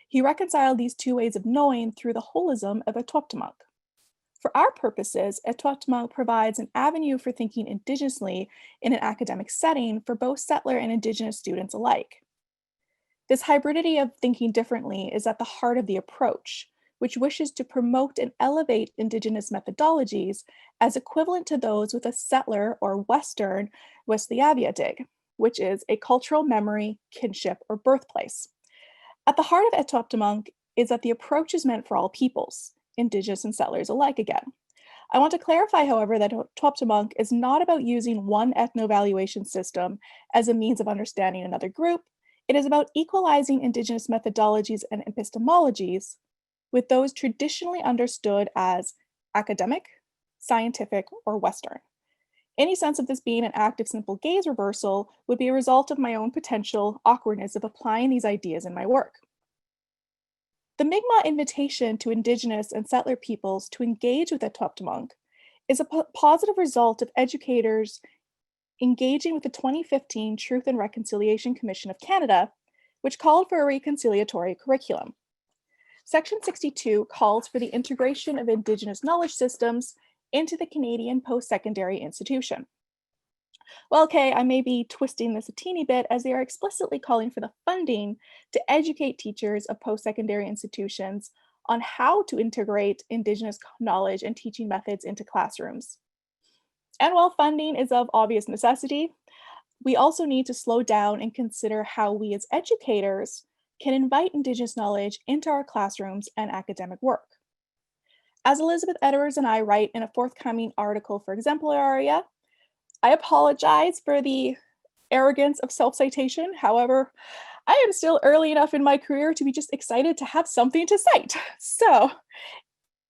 He reconciled these two ways of knowing through the holism of Etwaptimunk. For our purposes, Etwaptimunk provides an avenue for thinking indigenously in an academic setting for both settler and Indigenous students alike. This hybridity of thinking differently is at the heart of the approach, which wishes to promote and elevate Indigenous methodologies as equivalent to those with a settler or Western Westliaviadig, which is a cultural memory, kinship, or birthplace. At the heart of Etwaptimunk is that the approach is meant for all peoples, Indigenous and settlers alike again. I want to clarify, however, that Etwaptimunk is not about using one ethno-evaluation system as a means of understanding another group. It is about equalizing Indigenous methodologies and epistemologies with those traditionally understood as academic, scientific, or Western. Any sense of this being an act of simple gaze reversal would be a result of my own potential awkwardness of applying these ideas in my work. The Mi'kmaq invitation to Indigenous and settler peoples to engage with Etwap'timonk is a positive result of educators engaging with the 2015 Truth and Reconciliation Commission of Canada, which called for a reconciliatory curriculum. Section 62 calls for the integration of Indigenous knowledge systems into the Canadian post-secondary institution. Well, okay, I may be twisting this a teeny bit as they are explicitly calling for the funding to educate teachers of post-secondary institutions on how to integrate Indigenous knowledge and teaching methods into classrooms. And while funding is of obvious necessity, we also need to slow down and consider how we as educators can invite Indigenous knowledge into our classrooms and academic work. As Elizabeth Edwards and I write in a forthcoming article for Exemplaria, I apologize for the arrogance of self-citation. However, I am still early enough in my career to be just excited to have something to cite. So,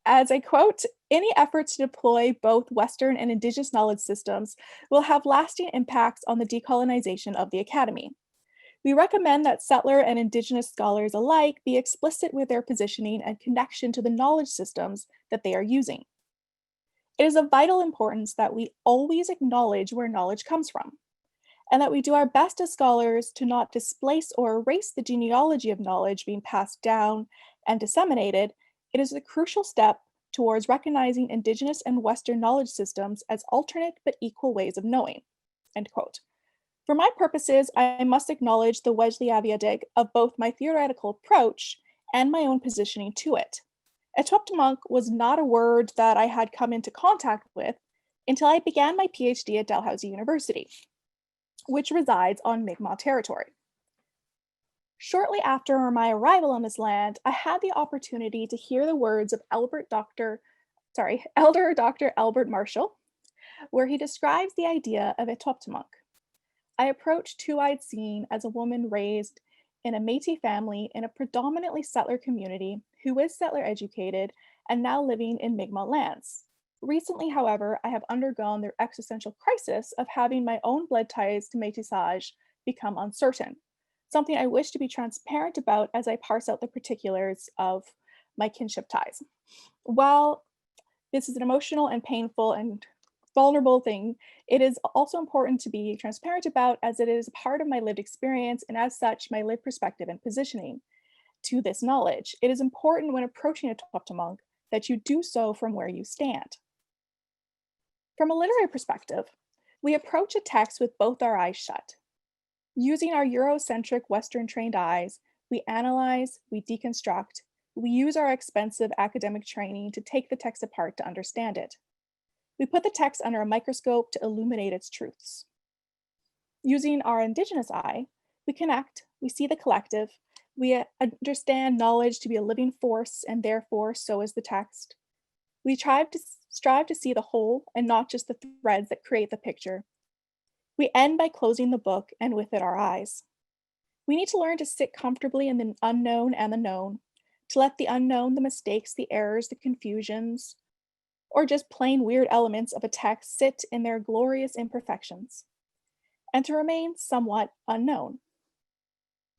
as I quote, any efforts to deploy both Western and Indigenous knowledge systems will have lasting impacts on the decolonization of the Academy. We recommend that settler and Indigenous scholars alike be explicit with their positioning and connection to the knowledge systems that they are using. It is of vital importance that we always acknowledge where knowledge comes from, and that we do our best as scholars to not displace or erase the genealogy of knowledge being passed down and disseminated. It is a crucial step towards recognizing Indigenous and Western knowledge systems as alternate but equal ways of knowing, end quote. For my purposes, I must acknowledge the Wesley Aviadig of both my theoretical approach and my own positioning to it. Etwap'timonk was not a word that I had come into contact with until I began my PhD at Dalhousie University, which resides on Mi'kmaq territory. Shortly after my arrival on this land, I had the opportunity to hear the words of Elder Dr. Albert Marshall, where he describes the idea of Etwap'timonk. I approached Two-Eyed Seeing as a woman raised in a Métis family in a predominantly settler community who is settler educated and now living in Mi'kmaq lands. Recently, however, I have undergone the existential crisis of having my own blood ties to Métissage become uncertain, something I wish to be transparent about as I parse out the particulars of my kinship ties. While this is an emotional and painful and vulnerable thing, it is also important to be transparent about, as it is a part of my lived experience and as such my lived perspective and positioning to this knowledge. It is important when approaching Etwap'timonk that you do so from where you stand. From a literary perspective, we approach a text with both our eyes shut. Using our Eurocentric Western trained eyes, we analyze, we deconstruct, we use our expensive academic training to take the text apart to understand it. We put the text under a microscope to illuminate its truths. Using our Indigenous eye, we connect, we see the collective, we understand knowledge to be a living force, and therefore so is the text. We strive to see the whole and not just the threads that create the picture. We end by closing the book and with it our eyes. We need to learn to sit comfortably in the unknown and the known, to let the unknown, the mistakes, the errors, the confusions, or just plain weird elements of a text sit in their glorious imperfections, and to remain somewhat unknown.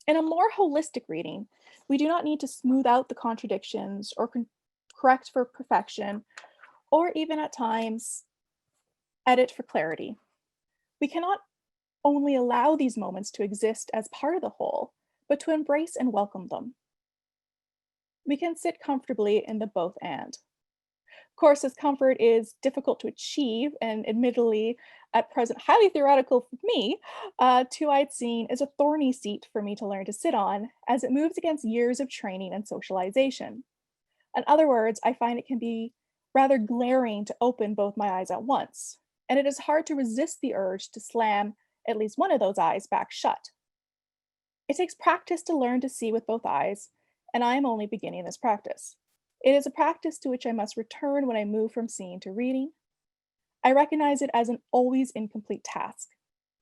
In a more holistic reading, we do not need to smooth out the contradictions or correct for perfection, or even at times edit for clarity. We cannot only allow these moments to exist as part of the whole, but to embrace and welcome them. We can sit comfortably in the both and. Of course, this comfort is difficult to achieve, and admittedly, at present, highly theoretical for me. Two-Eyed Seeing is a thorny seat for me to learn to sit on, as it moves against years of training and socialization. In other words, I find it can be rather glaring to open both my eyes at once, and it is hard to resist the urge to slam at least one of those eyes back shut. It takes practice to learn to see with both eyes, and I am only beginning this practice. It is a practice to which I must return when I move from seeing to reading. I recognize it as an always incomplete task.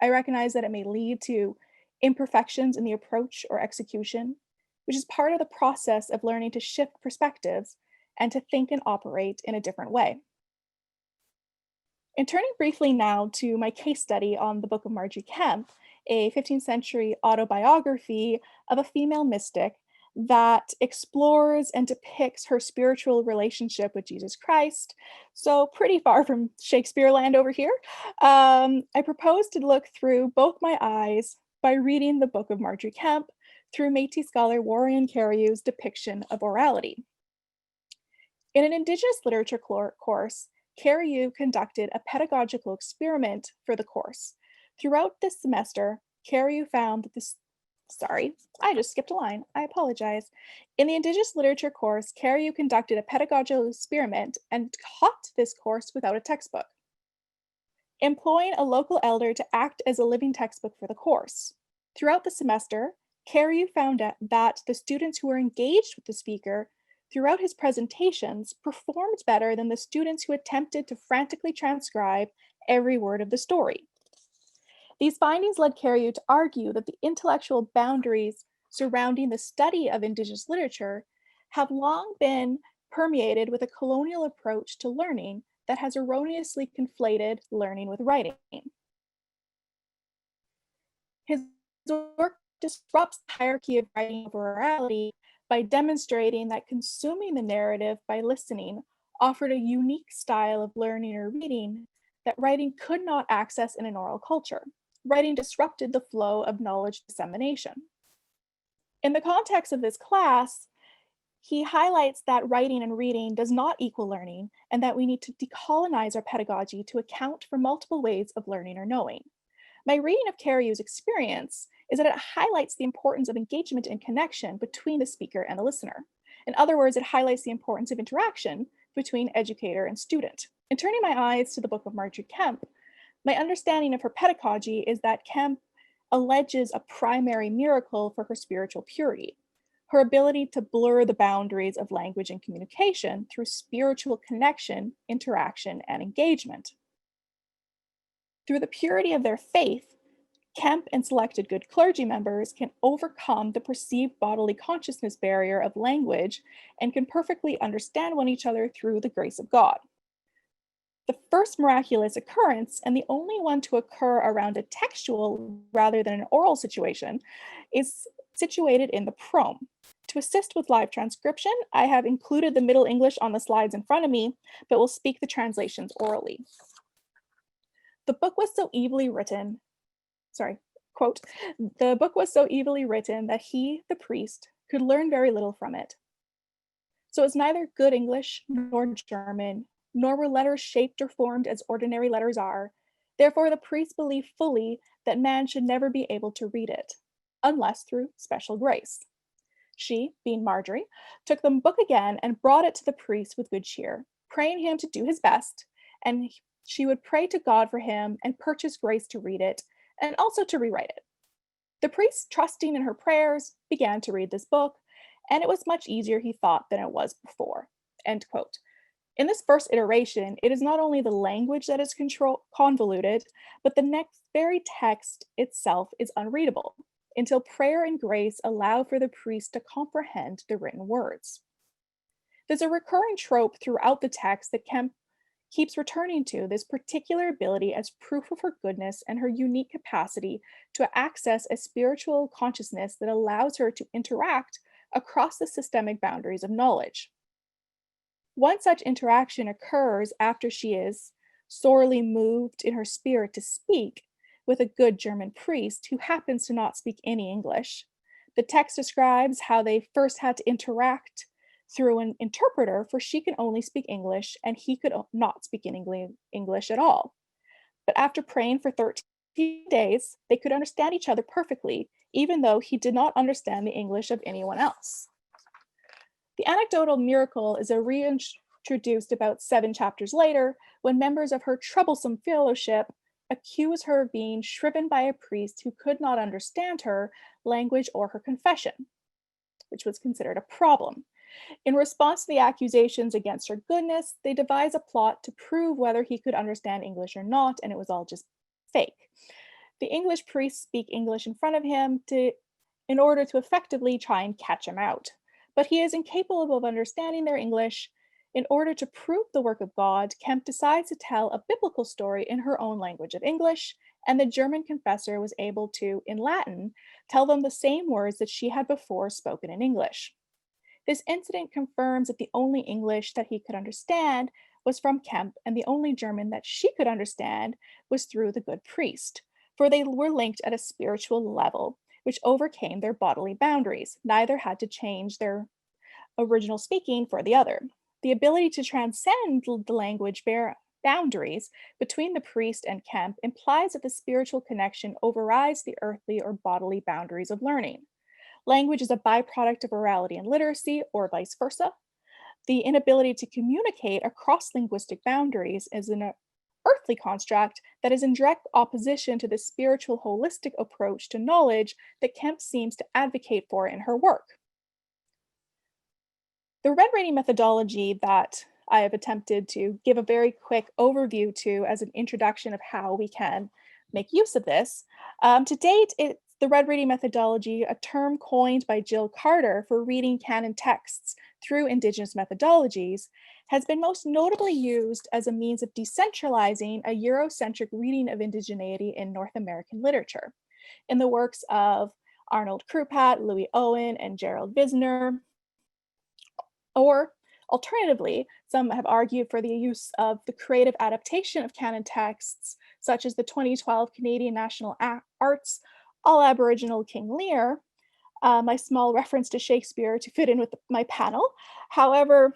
I recognize that it may lead to imperfections in the approach or execution, which is part of the process of learning to shift perspectives and to think and operate in a different way. And turning briefly now to my case study on the Book of Margery Kempe, a 15th century autobiography of a female mystic that explores and depicts her spiritual relationship with Jesus Christ. So pretty far from Shakespeare land over here. I propose to look through both my eyes by reading the Book of Margery Kempe through Métis scholar Warren Caryou's depiction of orality. In an Indigenous literature course, Caryou conducted a pedagogical experiment for the course. Throughout this semester, Caryou found that sorry, I just skipped a line, I apologize. In the Indigenous literature course, Caryou conducted a pedagogical experiment and taught this course without a textbook, employing a local elder to act as a living textbook for the course. Throughout the semester, Caryou found out that the students who were engaged with the speaker throughout his presentations performed better than the students who attempted to frantically transcribe every word of the story. These findings led Caryou to argue that the intellectual boundaries surrounding the study of Indigenous literature have long been permeated with a colonial approach to learning that has erroneously conflated learning with writing. His work disrupts the hierarchy of writing over orality by demonstrating that consuming the narrative by listening offered a unique style of learning or reading that writing could not access in an oral culture. Writing disrupted the flow of knowledge dissemination. In the context of this class, he highlights that writing and reading does not equal learning and that we need to decolonize our pedagogy to account for multiple ways of learning or knowing. My reading of Caryou's experience is that it highlights the importance of engagement and connection between the speaker and the listener. In other words, it highlights the importance of interaction between educator and student. In turning my eyes to the Book of Margery Kempe, my understanding of her pedagogy is that Kempe alleges a primary miracle for her spiritual purity, her ability to blur the boundaries of language and communication through spiritual connection, interaction, and engagement. Through the purity of their faith, Kempe and selected good clergy members can overcome the perceived bodily consciousness barrier of language and can perfectly understand one another through the grace of God. The first miraculous occurrence, and the only one to occur around a textual rather than an oral situation, is situated in the prome. To assist with live transcription, I have included the Middle English on the slides in front of me, but will speak the translations orally. The book was so evilly written, quote, the book was so evilly written that he, the priest, could learn very little from it. So it's neither good English nor German, nor were letters shaped or formed as ordinary letters are. Therefore, the priest believed fully that man should never be able to read it, unless through special grace. She, being Margery, took the book again and brought it to the priest with good cheer, praying him to do his best, and she would pray to God for him and purchase grace to read it, and also to rewrite it. The priest, trusting in her prayers, began to read this book, and it was much easier, he thought, than it was before. End quote. In this first iteration, it is not only the language that is convoluted, but the next very text itself is unreadable, until prayer and grace allow for the priest to comprehend the written words. There's a recurring trope throughout the text that Kempe keeps returning to, this particular ability as proof of her goodness and her unique capacity to access a spiritual consciousness that allows her to interact across the systemic boundaries of knowledge. One such interaction occurs after she is sorely moved in her spirit to speak with a good German priest who happens to not speak any English. The text describes how they first had to interact through an interpreter, for she can only speak English and he could not speak English at all. But after praying for 13 days, they could understand each other perfectly, even though he did not understand the English of anyone else. The anecdotal miracle is reintroduced about 7 chapters later, when members of her troublesome fellowship accuse her of being shriven by a priest who could not understand her language or her confession, which was considered a problem. In response to the accusations against her goodness, they devise a plot to prove whether he could understand English or not, and it was all just fake. The English priests speak English in front of him in order to effectively try and catch him out. But he is incapable of understanding their English. In order to prove the work of God, Kemp decides to tell a biblical story in her own language of English, and the German confessor was able to, in Latin, tell them the same words that she had before spoken in English. This incident confirms that the only English that he could understand was from Kemp, and the only German that she could understand was through the good priest, for they were linked at a spiritual level, which overcame their bodily boundaries. Neither had to change their original speaking for the other. The ability to transcend the language boundaries between the priest and Kemp implies that the spiritual connection overrides the earthly or bodily boundaries of learning. Language is a byproduct of orality and literacy, or vice versa. The inability to communicate across linguistic boundaries is an earthly construct that is in direct opposition to the spiritual holistic approach to knowledge that Kemp seems to advocate for in her work. The red rating methodology that I have attempted to give a very quick overview to as an introduction of how we can make use of this. To date, it's the red rating methodology, a term coined by Jill Carter for reading canon texts through Indigenous methodologies, has been most notably used as a means of decentralizing a Eurocentric reading of indigeneity in North American literature. In the works of Arnold Krupat, Louis Owen, and Gerald Visner, or alternatively, some have argued for the use of the creative adaptation of canon texts, such as the 2012 Canadian National Arts All Aboriginal King Lear, my small reference to Shakespeare to fit in with my panel. However,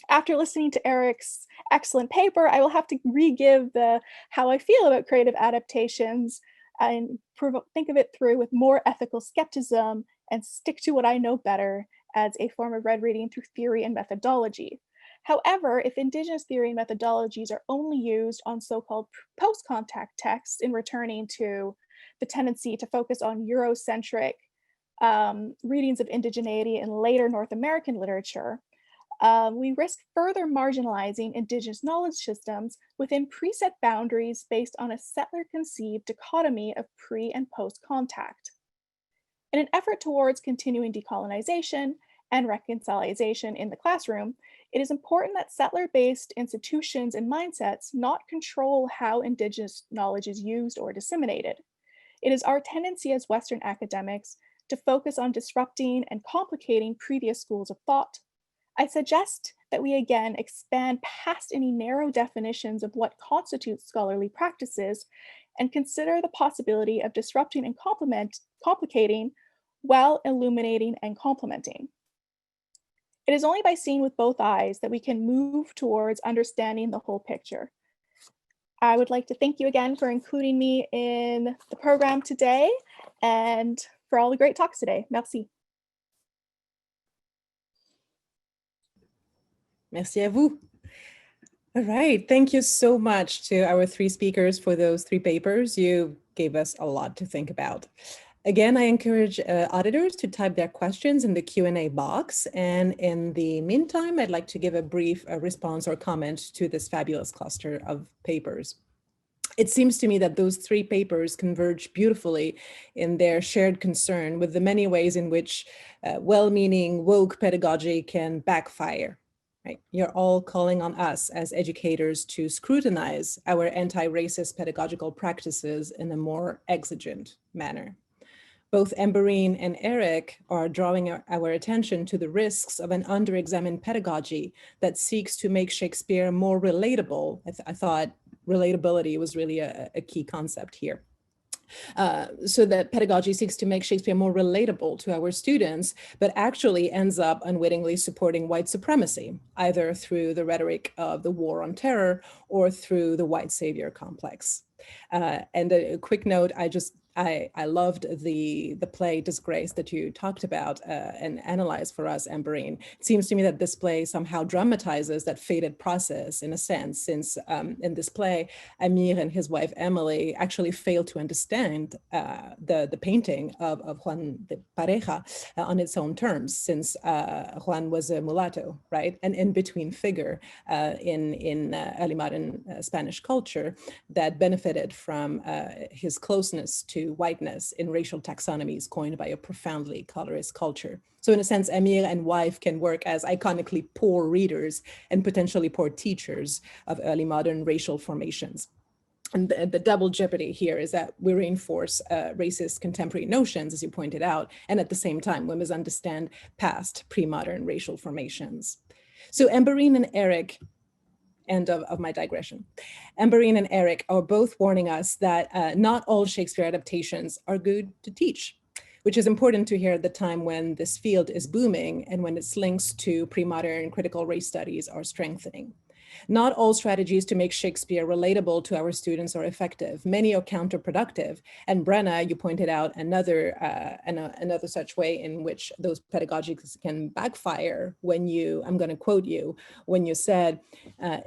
after listening to Eric's excellent paper, I will have to re-give how I feel about creative adaptations and think of it through with more ethical skepticism and stick to what I know better as a form of red reading through theory and methodology. However, if Indigenous theory and methodologies are only used on so-called post-contact texts in returning to the tendency to focus on Eurocentric readings of indigeneity in later North American literature, we risk further marginalizing Indigenous knowledge systems within preset boundaries based on a settler-conceived dichotomy of pre- and post-contact. In an effort towards continuing decolonization and reconciliation in the classroom, it is important that settler-based institutions and mindsets not control how Indigenous knowledge is used or disseminated. It is our tendency as Western academics to focus on disrupting and complicating previous schools of thought. I suggest that we again expand past any narrow definitions of what constitutes scholarly practices and consider the possibility of disrupting and complicating while illuminating and complementing. It is only by seeing with both eyes that we can move towards understanding the whole picture. I would like to thank you again for including me in the program today and for all the great talks today. Merci. Merci à vous. All right, thank you so much to our three speakers for those three papers. You gave us a lot to think about. Again, I encourage auditors to type their questions in the Q&A box. And in the meantime, I'd like to give a brief response or comment to this fabulous cluster of papers. It seems to me that those three papers converge beautifully in their shared concern with the many ways in which well-meaning woke pedagogy can backfire. Right? You're all calling on us as educators to scrutinize our anti-racist pedagogical practices in a more exigent manner. Both Ambereen and Eric are drawing our attention to the risks of an under-examined pedagogy that seeks to make Shakespeare more relatable. I thought relatability was really a key concept here. So that pedagogy seeks to make Shakespeare more relatable to our students, but actually ends up unwittingly supporting white supremacy, either through the rhetoric of the war on terror or through the white savior complex. And a quick note, I loved the play Disgrace that you talked about and analyzed for us, Ambereen. It seems to me that this play somehow dramatizes that fated process in a sense, since in this play, Amir and his wife Emily actually failed to understand the painting of Juan de Pareja on its own terms, since Juan was a mulatto, right? An in-between figure in early modern Spanish culture that benefited from his closeness to whiteness in racial taxonomies coined by a profoundly colorist culture. So in a sense, Amir and wife can work as iconically poor readers and potentially poor teachers of early modern racial formations. And the double jeopardy here is that we reinforce racist contemporary notions, as you pointed out, and at the same time, we misunderstand past pre-modern racial formations. So Ambereen and Eric, end of my digression. Ambereen and Eric are both warning us that not all Shakespeare adaptations are good to teach, which is important to hear at the time when this field is booming and when its links to pre-modern critical race studies are strengthening. Not all strategies to make Shakespeare relatable to our students are effective. Many are counterproductive. And Brenna, you pointed out another such way in which those pedagogies can backfire when you, I'm going to quote you, when you said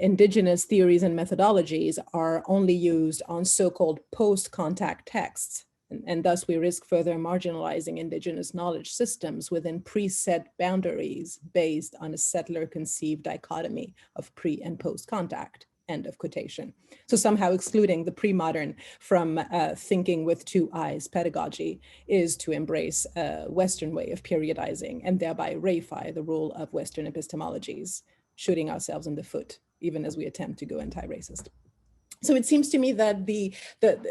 indigenous theories and methodologies are only used on so-called post-contact texts. And thus we risk further marginalizing indigenous knowledge systems within preset boundaries based on a settler-conceived dichotomy of pre and post-contact, end of quotation. So somehow excluding the pre-modern from thinking with two eyes pedagogy is to embrace a Western way of periodizing and thereby reify the role of Western epistemologies, shooting ourselves in the foot, even as we attempt to go anti-racist. So it seems to me that the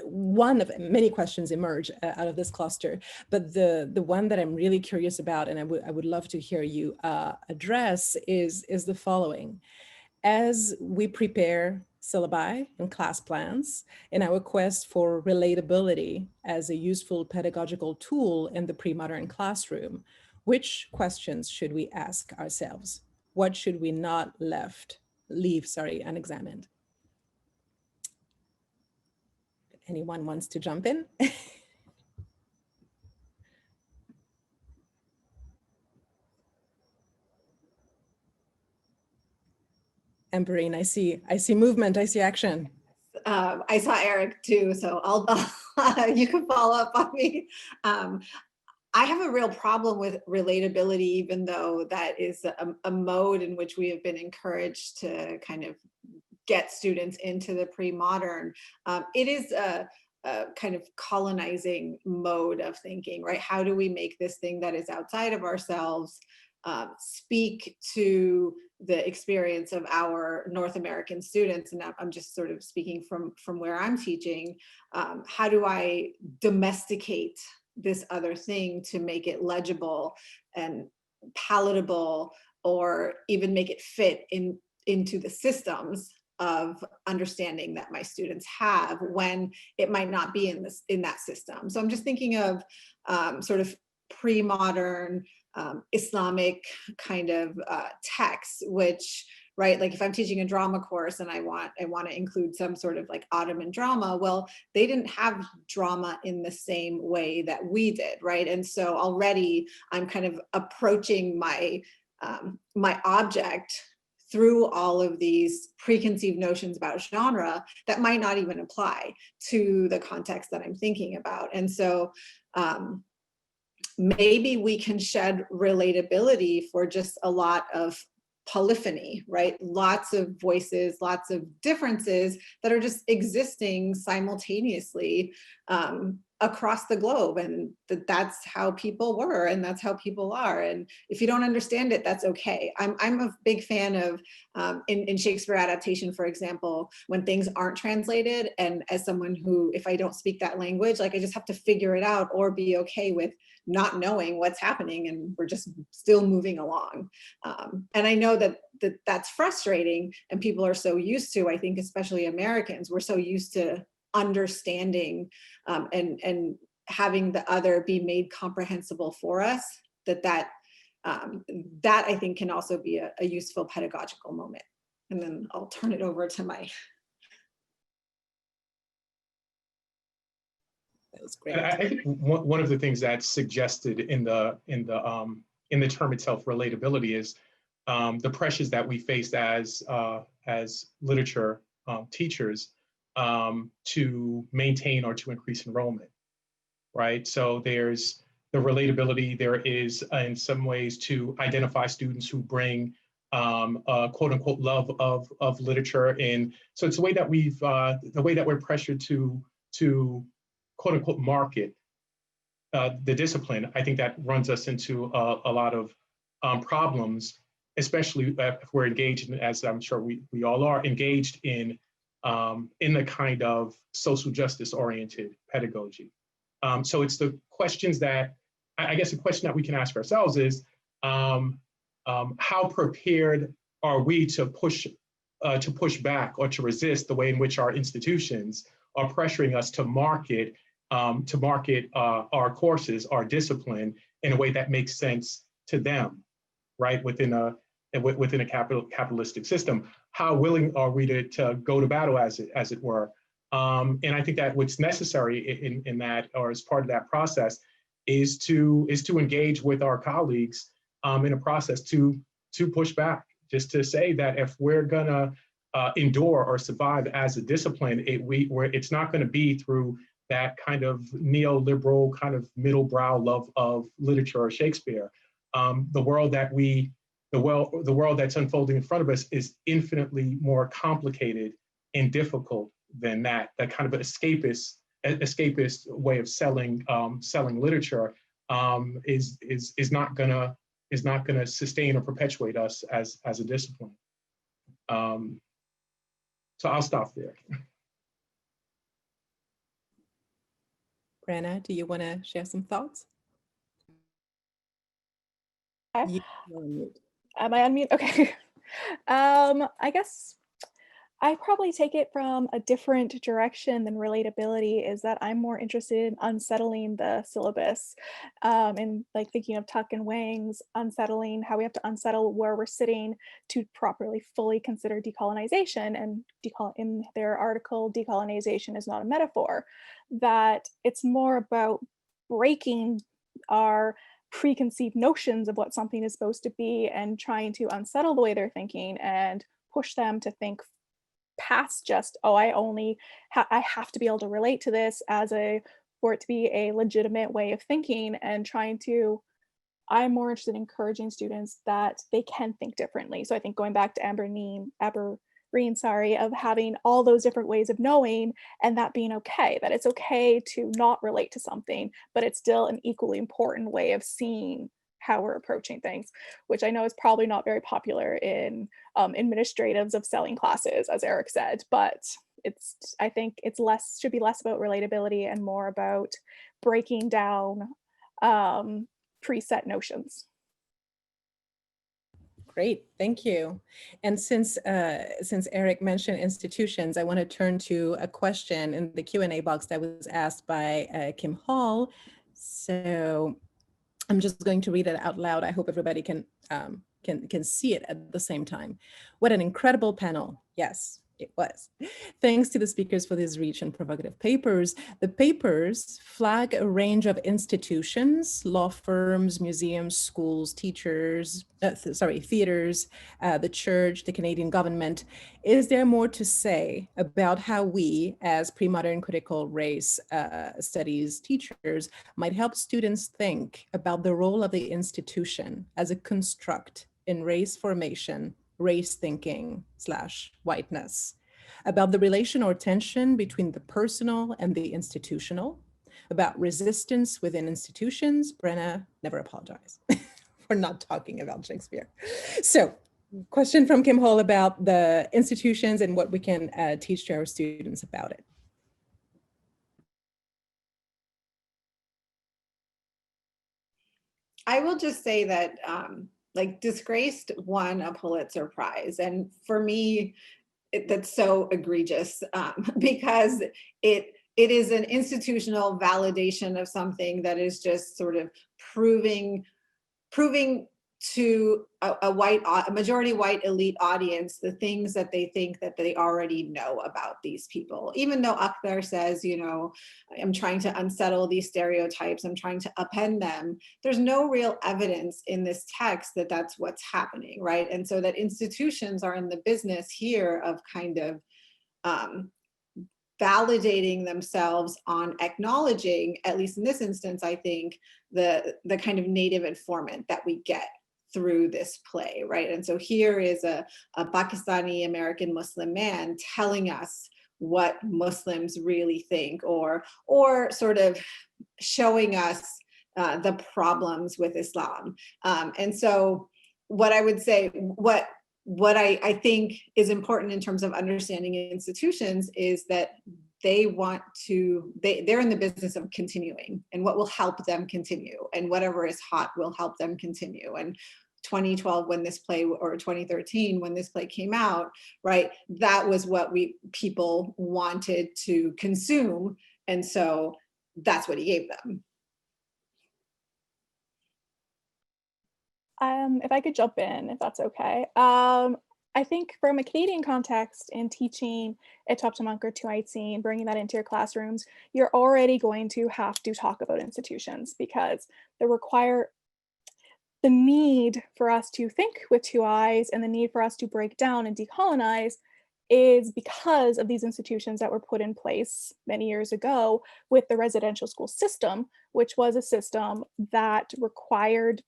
one of many questions emerge out of this cluster, but the one that I'm really curious about, and I would love to hear you address, is the following. As we prepare syllabi and class plans in our quest for relatability as a useful pedagogical tool in the pre-modern classroom, which questions should we ask ourselves? What should we not leave unexamined? Anyone wants to jump in? Ambereen, I see movement, I see action. I saw Eric too, so you can follow up on me. I have a real problem with relatability, even though that is a mode in which we have been encouraged to kind of get students into the pre-modern. It is a kind of colonizing mode of thinking, right? How do we make this thing that is outside of ourselves speak to the experience of our North American students? And I'm just sort of speaking from where I'm teaching. How do I domesticate this other thing to make it legible and palatable, or even make it fit into the systems of understanding that my students have when it might not be in that system? So I'm just thinking of sort of pre-modern Islamic kind of texts, which, right, like if I'm teaching a drama course and I want to include some sort of like Ottoman drama, well, they didn't have drama in the same way that we did, right? And so already I'm kind of approaching my my object through all of these preconceived notions about genre that might not even apply to the context that I'm thinking about. And so maybe we can shed relatability for just a lot of polyphony, right? Lots of voices, lots of differences that are just existing simultaneously across the globe, and that's how people were, and that's how people are. And if you don't understand it, that's okay. I'm a big fan of in Shakespeare adaptation, for example, when things aren't translated, and as someone who, if I don't speak that language, like I just have to figure it out or be okay with not knowing what's happening, and we're just still moving along. And I know that's frustrating, and people are so used to, I think especially Americans, we're so used to understanding and having the other be made comprehensible for us, that I think can also be a useful pedagogical moment. And then I'll turn it over to my That was great. I think one of the things that's suggested in the term itself, relatability, is the pressures that we face as literature teachers to maintain or to increase enrollment, right? So there's the relatability. There is, in some ways, to identify students who bring a quote unquote love of literature. And so it's a way that the way that we're pressured to quote unquote market the discipline. I think that runs us into a lot of problems, especially if we're engaged in, as I'm sure we all are, engaged in the kind of social justice oriented pedagogy. So it's the questions that, I guess the question that we can ask ourselves is, how prepared are we to push back or to resist the way in which our institutions are pressuring us to market our courses, our discipline, in a way that makes sense to them, right? Within a capitalistic system. How willing are we to go to battle, as it were? And I think that what's necessary in that, or as part of that process, is to engage with our colleagues in a process to push back, just to say that if we're gonna endure or survive as a discipline, it's not going to be through that kind of neoliberal kind of middle brow love of literature or Shakespeare. The world that's unfolding in front of us is infinitely more complicated and difficult than that. That kind of escapist way of selling literature is not gonna sustain or perpetuate us as a discipline. So I'll stop there. Brenna, do you want to share some thoughts? Okay. You're on mute. Am I on mute? Okay. I guess I probably take it from a different direction than relatability, is that I'm more interested in unsettling the syllabus, and like thinking of Tuck and Wang's unsettling, how we have to unsettle where we're sitting to properly fully consider decolonization. And in their article, decolonization is not a metaphor, that it's more about breaking our preconceived notions of what something is supposed to be and trying to unsettle the way they're thinking and push them to think past just, oh, I have to be able to relate to this for it to be a legitimate way of thinking, and I'm more interested in encouraging students that they can think differently. So I think going back to Ambereen, of having all those different ways of knowing, and that being okay, that it's okay to not relate to something, but it's still an equally important way of seeing how we're approaching things, which I know is probably not very popular in administratives of selling classes, as Eric said, but I think should be less about relatability and more about breaking down preset notions. Great, thank you. And since Eric mentioned institutions, I want to turn to a question in the Q&A box that was asked by Kim Hall. So I'm just going to read it out loud. I hope everybody can see it at the same time. What an incredible panel. Yes, it was. Thanks to the speakers for these rich and provocative papers. The papers flag a range of institutions, law firms, museums, schools, teachers, theaters, the church, the Canadian government. Is there more to say about how we, as pre-modern critical race studies teachers, might help students think about the role of the institution as a construct in race formation, race thinking / whiteness, about the relation or tension between the personal and the institutional, about resistance within institutions? Brenna, never apologize for not talking about Shakespeare. So, question from Kim Hall about the institutions and what we can teach to our students about it. I will just say that Disgraced won a Pulitzer Prize. And for me, that's so egregious because it is an institutional validation of something that is just sort of proving to a majority white elite audience the things that they think that they already know about these people. Even though Akhtar says, you know, I'm trying to unsettle these stereotypes, I'm trying to upend them, there's no real evidence in this text that that's what's happening, right? And so that institutions are in the business here of kind of validating themselves on acknowledging, at least in this instance, I think, the kind of native informant that we get through this play, right? And so here is a Pakistani American Muslim man telling us what Muslims really think, or sort of showing us the problems with Islam. And so what I would say, what I think is important in terms of understanding institutions is that they want to, they're in the business of continuing, and what will help them continue, and whatever is hot will help them continue. And 2012, when this play, or 2013, when this play came out, right, that was what people wanted to consume. And so that's what he gave them. If I could jump in, if that's okay. I think from a Canadian context, in teaching Etaptamank or Tuaitsin, bringing that into your classrooms, you're already going to have to talk about institutions, because the need for us to think with two eyes and the need for us to break down and decolonize is because of these institutions that were put in place many years ago with the residential school system, which was a system that required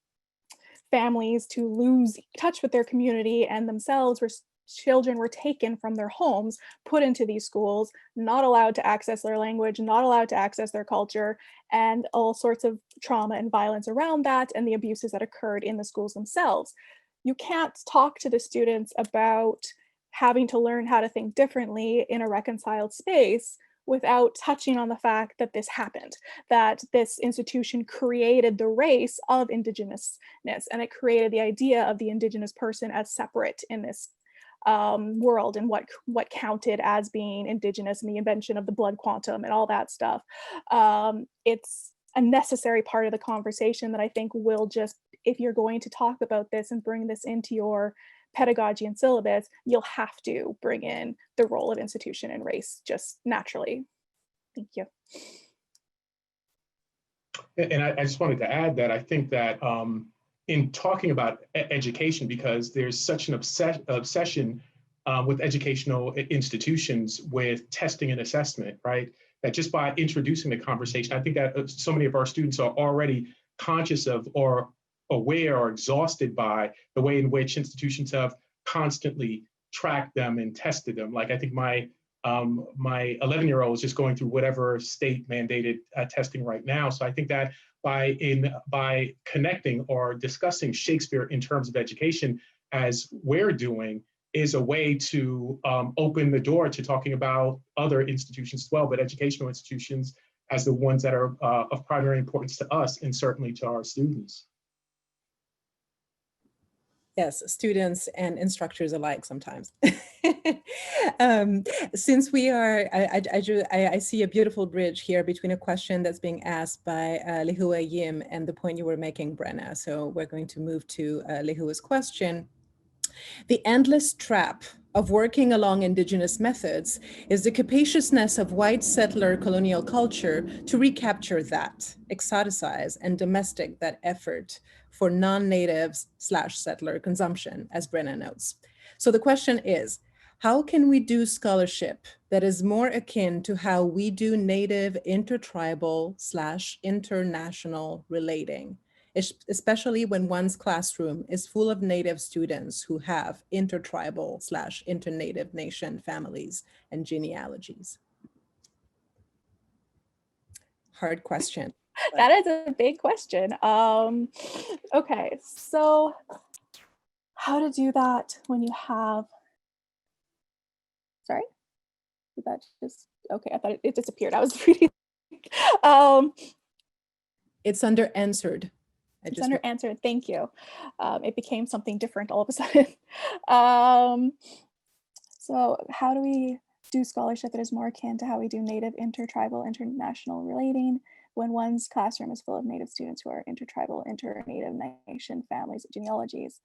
families to lose touch with their community, and themselves children were taken from their homes, put into these schools, not allowed to access their language, not allowed to access their culture, and all sorts of trauma and violence around that, and the abuses that occurred in the schools themselves. You can't talk to the students about having to learn how to think differently in a reconciled space without touching on the fact that this happened, that this institution created the race of Indigenousness, and it created the idea of the Indigenous person as separate in this world, and what counted as being Indigenous, and the invention of the blood quantum and all that stuff. It's a necessary part of the conversation that I think will just, if you're going to talk about this and bring this into your pedagogy and syllabus, you'll have to bring in the role of institution and race just naturally. Thank you. And I just wanted to add that I think that in talking about education, because there's such an obsession with educational institutions with testing and assessment, right? That just by introducing the conversation, I think that so many of our students are already conscious of, or aware, or exhausted by the way in which institutions have constantly tracked them and tested them. Like, I think my 11-year-old is just going through whatever state mandated testing right now. So I think that by connecting or discussing Shakespeare in terms of education, as we're doing, is a way to open the door to talking about other institutions as well, but educational institutions as the ones that are of primary importance to us, and certainly to our students. Yes, students and instructors alike sometimes. Since we are, I see a beautiful bridge here between a question that's being asked by Lehua Yim and the point you were making, Brenna. So we're going to move to Lehua's question. The endless trap of working along Indigenous methods is the capaciousness of white settler colonial culture to recapture that, exoticize and domestic that effort for non-natives / settler consumption, as Brenna notes. So the question is, how can we do scholarship that is more akin to how we do native intertribal / international relating, especially when one's classroom is full of Native students who have intertribal / internative nation families and genealogies? Hard question. That is a big question. Okay, so how to do that when you have, sorry, did that just, okay, I thought it disappeared. I was reading. It's under answered. It's under answered, thank you. It became something different all of a sudden. So how do we do scholarship that is more akin to how we do native, intertribal, international relating, when one's classroom is full of Native students who are intertribal, inter-Native nation families, genealogies.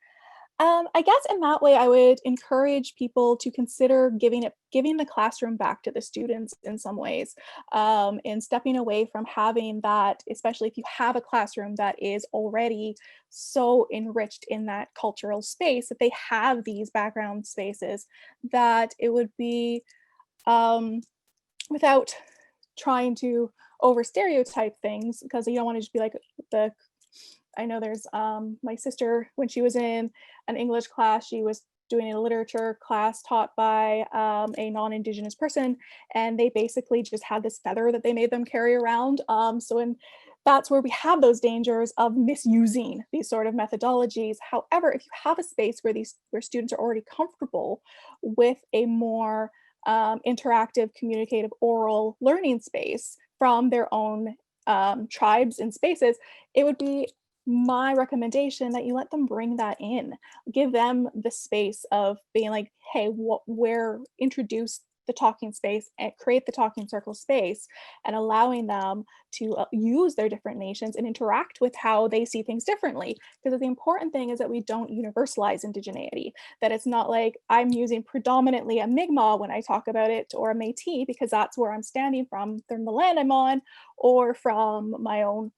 I guess in that way, I would encourage people to consider giving the classroom back to the students in some ways, and stepping away from having that, especially if you have a classroom that is already so enriched in that cultural space, that they have these background spaces, that it would be, without trying to over stereotype things, because you don't want to just be like I know there's my sister, when she was in an English class, she was doing a literature class taught by a non-Indigenous person, and they basically just had this feather that they made them carry around. That's where we have those dangers of misusing these sort of methodologies. However, if you have a space where students are already comfortable with a more interactive, communicative, oral learning space from their own tribes and spaces, it would be my recommendation that you let them bring that in, give them the space of being like, hey, introduce the talking space and create the talking circle space, and allowing them to use their different nations and interact with how they see things differently. Because the important thing is that we don't universalize indigeneity, that it's not like I'm using predominantly a Mi'kmaq when I talk about it, or a Métis, because that's where I'm standing from the land I'm on, or from my own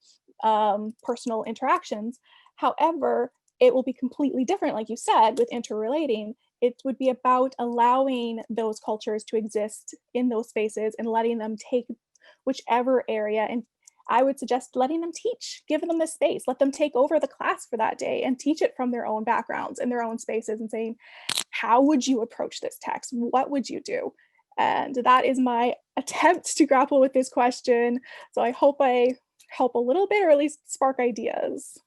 personal interactions. However, it will be completely different, like you said, with interrelating. It would be about allowing those cultures to exist in those spaces and letting them take whichever area. And I would suggest letting them teach, give them the space, let them take over the class for that day and teach it from their own backgrounds and their own spaces, and saying, how would you approach this text? What would you do? And that is my attempt to grapple with this question. So I hope I help a little bit, or at least spark ideas.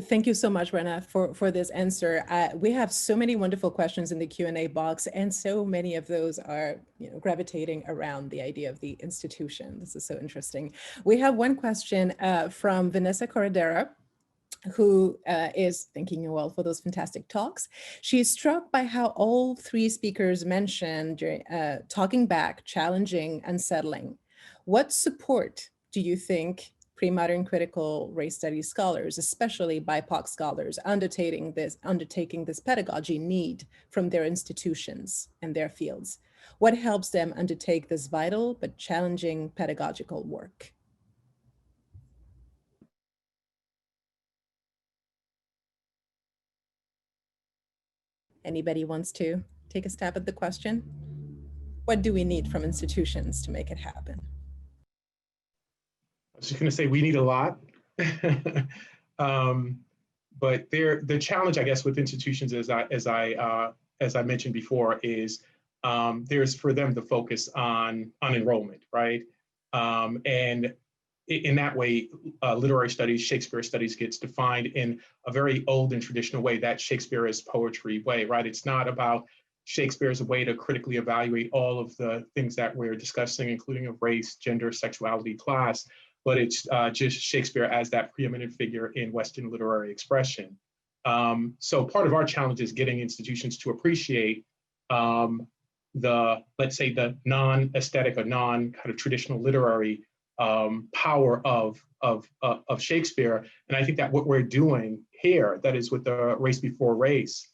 Thank you so much, Brenna, for this answer. We have so many wonderful questions in the Q&A box, and so many of those are gravitating around the idea of the institution. This is so interesting. We have one question from Vanessa Corredera, who is thanking you all for those fantastic talks. She is struck by how all three speakers mentioned during talking back, challenging, unsettling. What support do you think pre-modern critical race studies scholars, especially BIPOC scholars, undertaking this pedagogy need from their institutions and their fields? What helps them undertake this vital but challenging pedagogical work? Anybody wants to take a stab at the question? What do we need from institutions to make it happen? I was just going to say we need a lot. But the challenge, I guess, with institutions, as I mentioned before, is there's for them the focus on enrollment, right? And in that way, literary studies, Shakespeare studies gets defined in a very old and traditional way, that Shakespeare is poetry way, right? It's not about Shakespeare as a way to critically evaluate all of the things that we're discussing, including of race, gender, sexuality, class, but it's just Shakespeare as that preeminent figure in Western literary expression. So part of our challenge is getting institutions to appreciate let's say, the non-aesthetic or non-kind of traditional literary power of Shakespeare. And I think that what we're doing here, that is with the RaceB4Race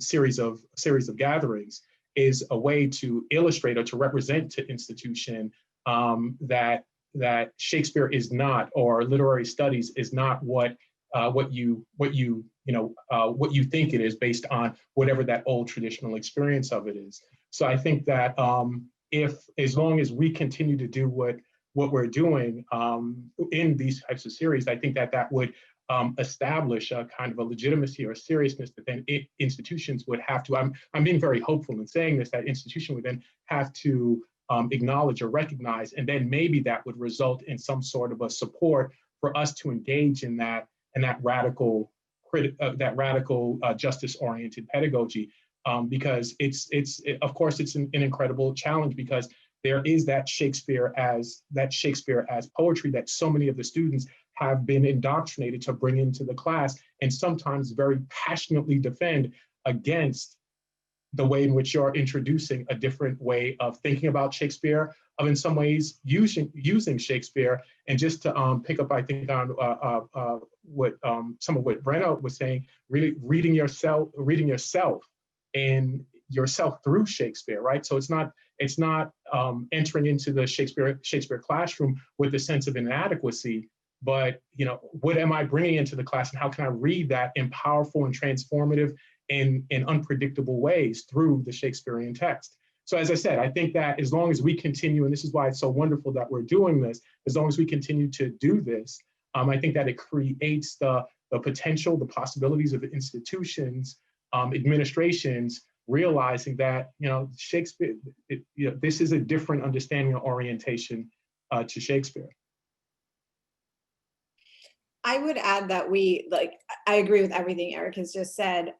series of gatherings, is a way to illustrate or to represent to institution that Shakespeare is not, or literary studies is not what you think it is based on whatever that old traditional experience of it is. So I think that as long as we continue to do what we're doing in these types of series, I think that would establish a kind of a legitimacy or seriousness that then institutions would have to, I'm being very hopeful in saying this, that institution would then have to acknowledge or recognize, and then maybe that would result in some sort of a support for us to engage in that radical justice-oriented pedagogy, because of course it's an incredible challenge, because there is that Shakespeare as poetry that so many of the students have been indoctrinated to bring into the class, and sometimes very passionately defend against the way in which you're introducing a different way of thinking about Shakespeare, of in some ways using Shakespeare. And just to pick up, I think, on what some of what Brenna was saying, really reading yourself and yourself through Shakespeare, right? So it's not entering into the Shakespeare classroom with a sense of inadequacy, but what am I bringing into the class, and how can I read that in powerful and transformative and in unpredictable ways through the Shakespearean text. So as I said, I think that as long as we continue, and this is why it's so wonderful that we're doing this, as long as we continue to do this, I think that it creates the potential, the possibilities of institutions, administrations, realizing that Shakespeare, this is a different understanding or orientation to Shakespeare. I would add that I agree with everything Eric has just said,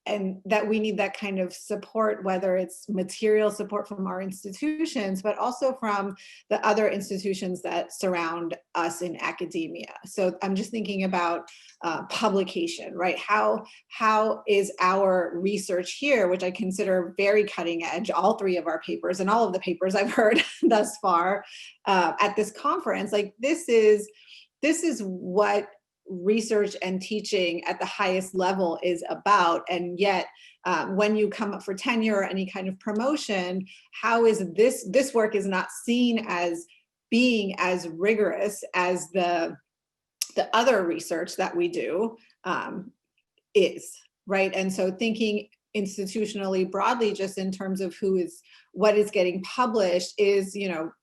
and that we need that kind of support, whether it's material support from our institutions, but also from the other institutions that surround us in academia. So I'm just thinking about publication, right? How is our research here, which I consider very cutting edge, all three of our papers and all of the papers I've heard thus far at this conference, like this is what research and teaching at the highest level is about. And yet, when you come up for tenure or any kind of promotion, how is this work is not seen as being as rigorous as the other research that we do is, right? And so thinking institutionally broadly, just in terms of what is getting published, is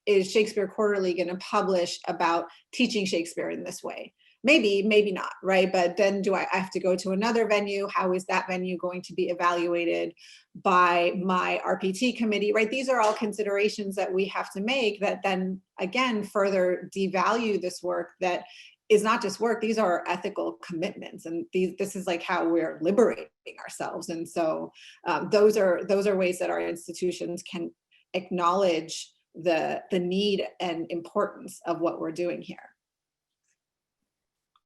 Shakespeare Quarterly going to publish about teaching Shakespeare in this way? Maybe not, right? But then do I have to go to another venue? How is that venue going to be evaluated by my RPT committee, right? These are all considerations that we have to make that then again further devalue this work that is not just work. These are ethical commitments, and this is like how we're liberating ourselves. And so those are ways that our institutions can acknowledge the need and importance of what we're doing here.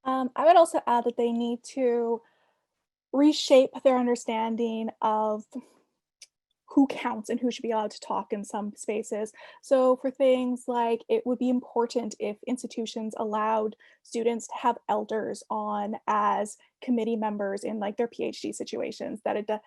I would also add that they need to reshape their understanding of who counts and who should be allowed to talk in some spaces. So for things like, it would be important if institutions allowed students to have elders on as committee members in like their PhD situations, that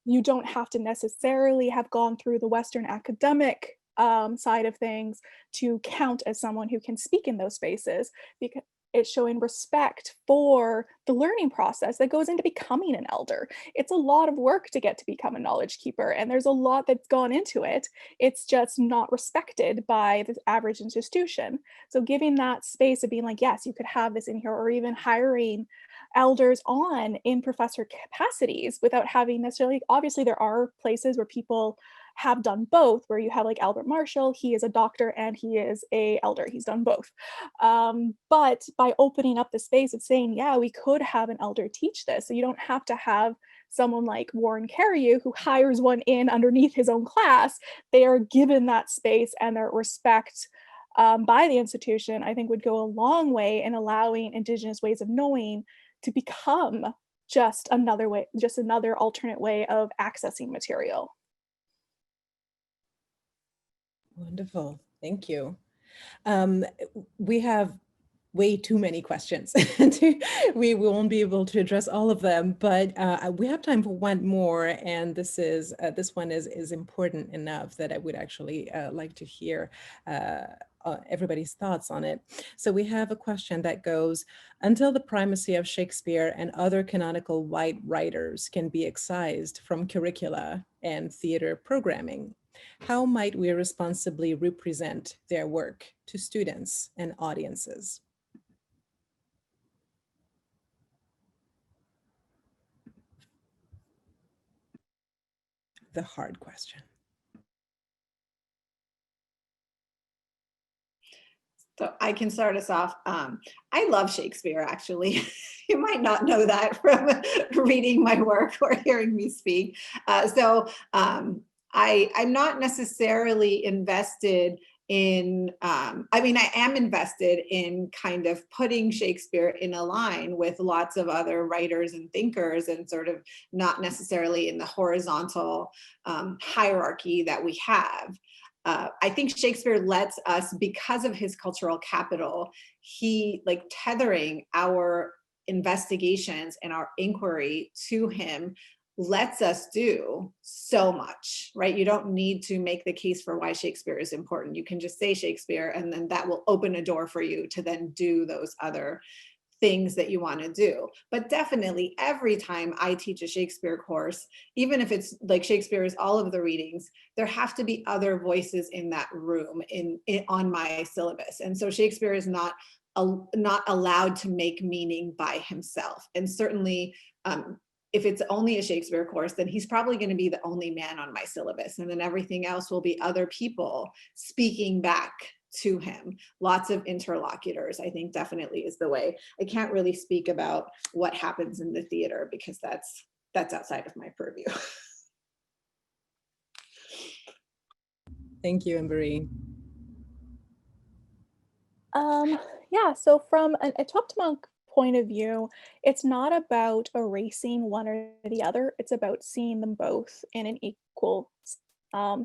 you don't have to necessarily have gone through the Western academic side of things to count as someone who can speak in those spaces, because it's showing respect for the learning process that goes into becoming an elder. It's a lot of work to get to become a knowledge keeper, and there's a lot that's gone into it. It's just not respected by the average institution. So giving that space of being like, yes, you could have this in here, or even hiring elders on in professor capacities without having necessarily, obviously there are places where people have done both, where you have like Albert Marshall, he is a doctor and he is a elder, he's done both. But by opening up the space of saying, yeah, we could have an elder teach this, so you don't have to have someone like Warren Carreyrou who hires one in underneath his own class. They are given that space and their respect by the institution, I think would go a long way in allowing Indigenous ways of knowing to become just another alternate way of accessing material. Wonderful, thank you. We have way too many questions. We won't be able to address all of them, but we have time for one more, and this one is important enough that I would actually like to hear everybody's thoughts on it. So we have a question that goes, until the primacy of Shakespeare and other canonical white writers can be excised from curricula and theater programming, how might we responsibly represent their work to students and audiences? The hard question. So I can start us off. I love Shakespeare, actually. You might not know that from reading my work or hearing me speak. I'm not necessarily invested in, I mean, I am invested in kind of putting Shakespeare in a line with lots of other writers and thinkers, and sort of not necessarily in the horizontal hierarchy that we have. I think Shakespeare lets us, because of his cultural capital, he like tethering our investigations and our inquiry to him lets us do so much, right? You don't need to make the case for why Shakespeare is important. You can just say Shakespeare, and then that will open a door for you to then do those other things that you want to do. But definitely every time I teach a Shakespeare course, even if it's like Shakespeare is all of the readings, there have to be other voices in that room on my syllabus. And so Shakespeare is not allowed to make meaning by himself. And certainly, if it's only a Shakespeare course, then he's probably going to be the only man on my syllabus. And then everything else will be other people speaking back to him. Lots of interlocutors, I think, definitely is the way. I can't really speak about what happens in the theater because that's outside of my purview. Thank you, Ambereen. Yeah, so from a top-to-monk point of view, it's not about erasing one or the other. It's about seeing them both in an equal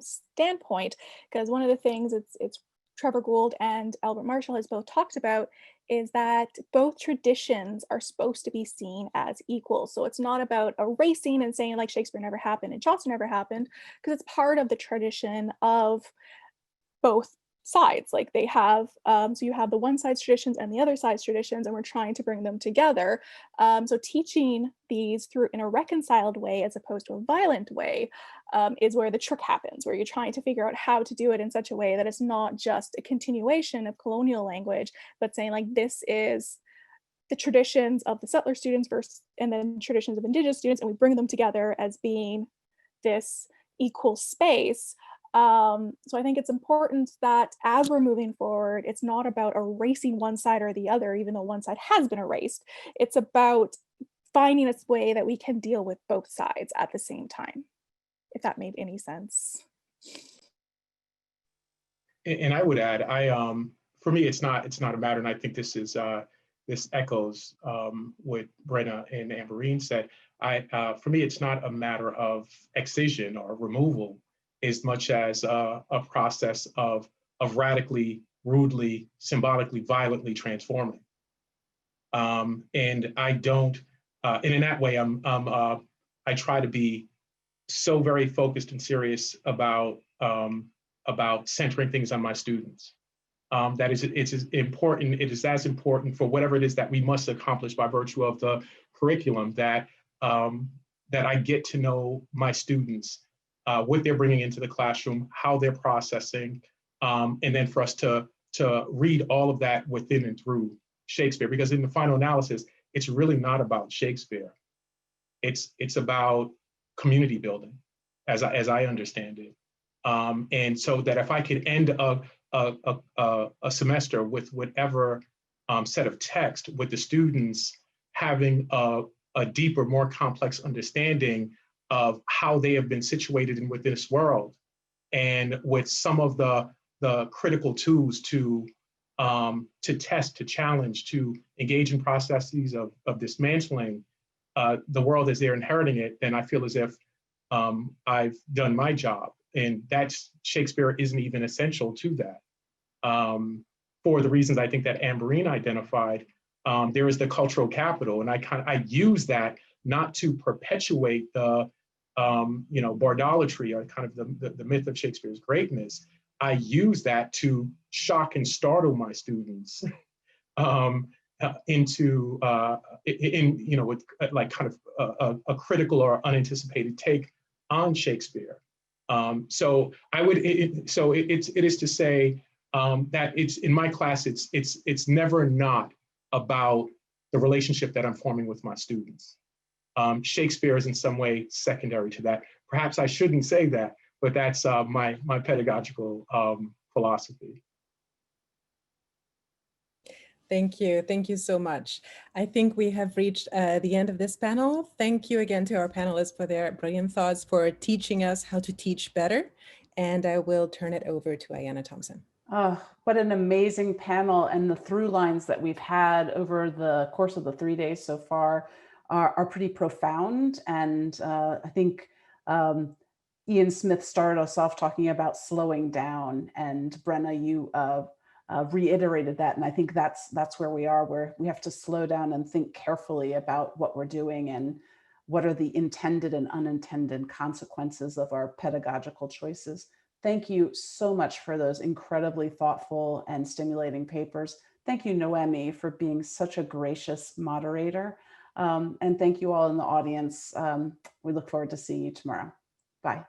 standpoint. Because one of the things it's Trevor Gould and Albert Marshall has both talked about is that both traditions are supposed to be seen as equal. So it's not about erasing and saying like Shakespeare never happened and Chaucer never happened, because it's part of the tradition of both sides. Like they have, so you have the one side's traditions and the other side's traditions, and we're trying to bring them together. So teaching these through in a reconciled way as opposed to a violent way is where the trick happens, where you're trying to figure out how to do it in such a way that it's not just a continuation of colonial language, but saying like this is the traditions of the settler students versus and then traditions of Indigenous students, and we bring them together as being this equal space. So I think it's important that as we're moving forward, it's not about erasing one side or the other, even though one side has been erased. It's about finding a way that we can deal with both sides at the same time, if that made any sense. And I would add, for me, it's not a matter, and I think this is this echoes what Brenna and Ambereen said. For me, it's not a matter of excision or removal, as much as a process of radically, rudely, symbolically, violently transforming. And I don't, and in that way, I try to be so very focused and serious about centering things on my students. That it's important. It is as important for whatever it is that we must accomplish by virtue of the curriculum that that I get to know my students, what they're bringing into the classroom, how they're processing, and then for us to read all of that within and through Shakespeare. Because in the final analysis, it's really not about Shakespeare. It's about community building, as I understand it. And so that if I could end a semester with whatever set of text, with the students having a deeper, more complex understanding of how they have been situated in with this world, and with some of the critical tools to test, to challenge, to engage in processes of dismantling the world as they're inheriting it, then I feel as if I've done my job. And that's, Shakespeare isn't even essential to that. For the reasons I think that Ambereen identified, there is the cultural capital, and I use that not to perpetuate the bardolatry or kind of the myth of Shakespeare's greatness. I use that to shock and startle my students into with like kind of a critical or unanticipated take on Shakespeare. So I would, it is to say that it's in my class, it's never not about the relationship that I'm forming with my students. Shakespeare is in some way secondary to that. Perhaps I shouldn't say that, but that's my pedagogical philosophy. Thank you. Thank you so much. I think we have reached the end of this panel. Thank you again to our panelists for their brilliant thoughts, for teaching us how to teach better. And I will turn it over to Ayanna Thompson. What an amazing panel, and the through lines that we've had over the course of the 3 days so far are pretty profound. And I think Ian Smith started us off talking about slowing down, and Brenna, you reiterated that. And I think that's where we are, where we have to slow down and think carefully about what we're doing and what are the intended and unintended consequences of our pedagogical choices. Thank you so much for those incredibly thoughtful and stimulating papers. Thank you, Noémie, for being such a gracious moderator. And thank you all in the audience. We look forward to seeing you tomorrow. Bye.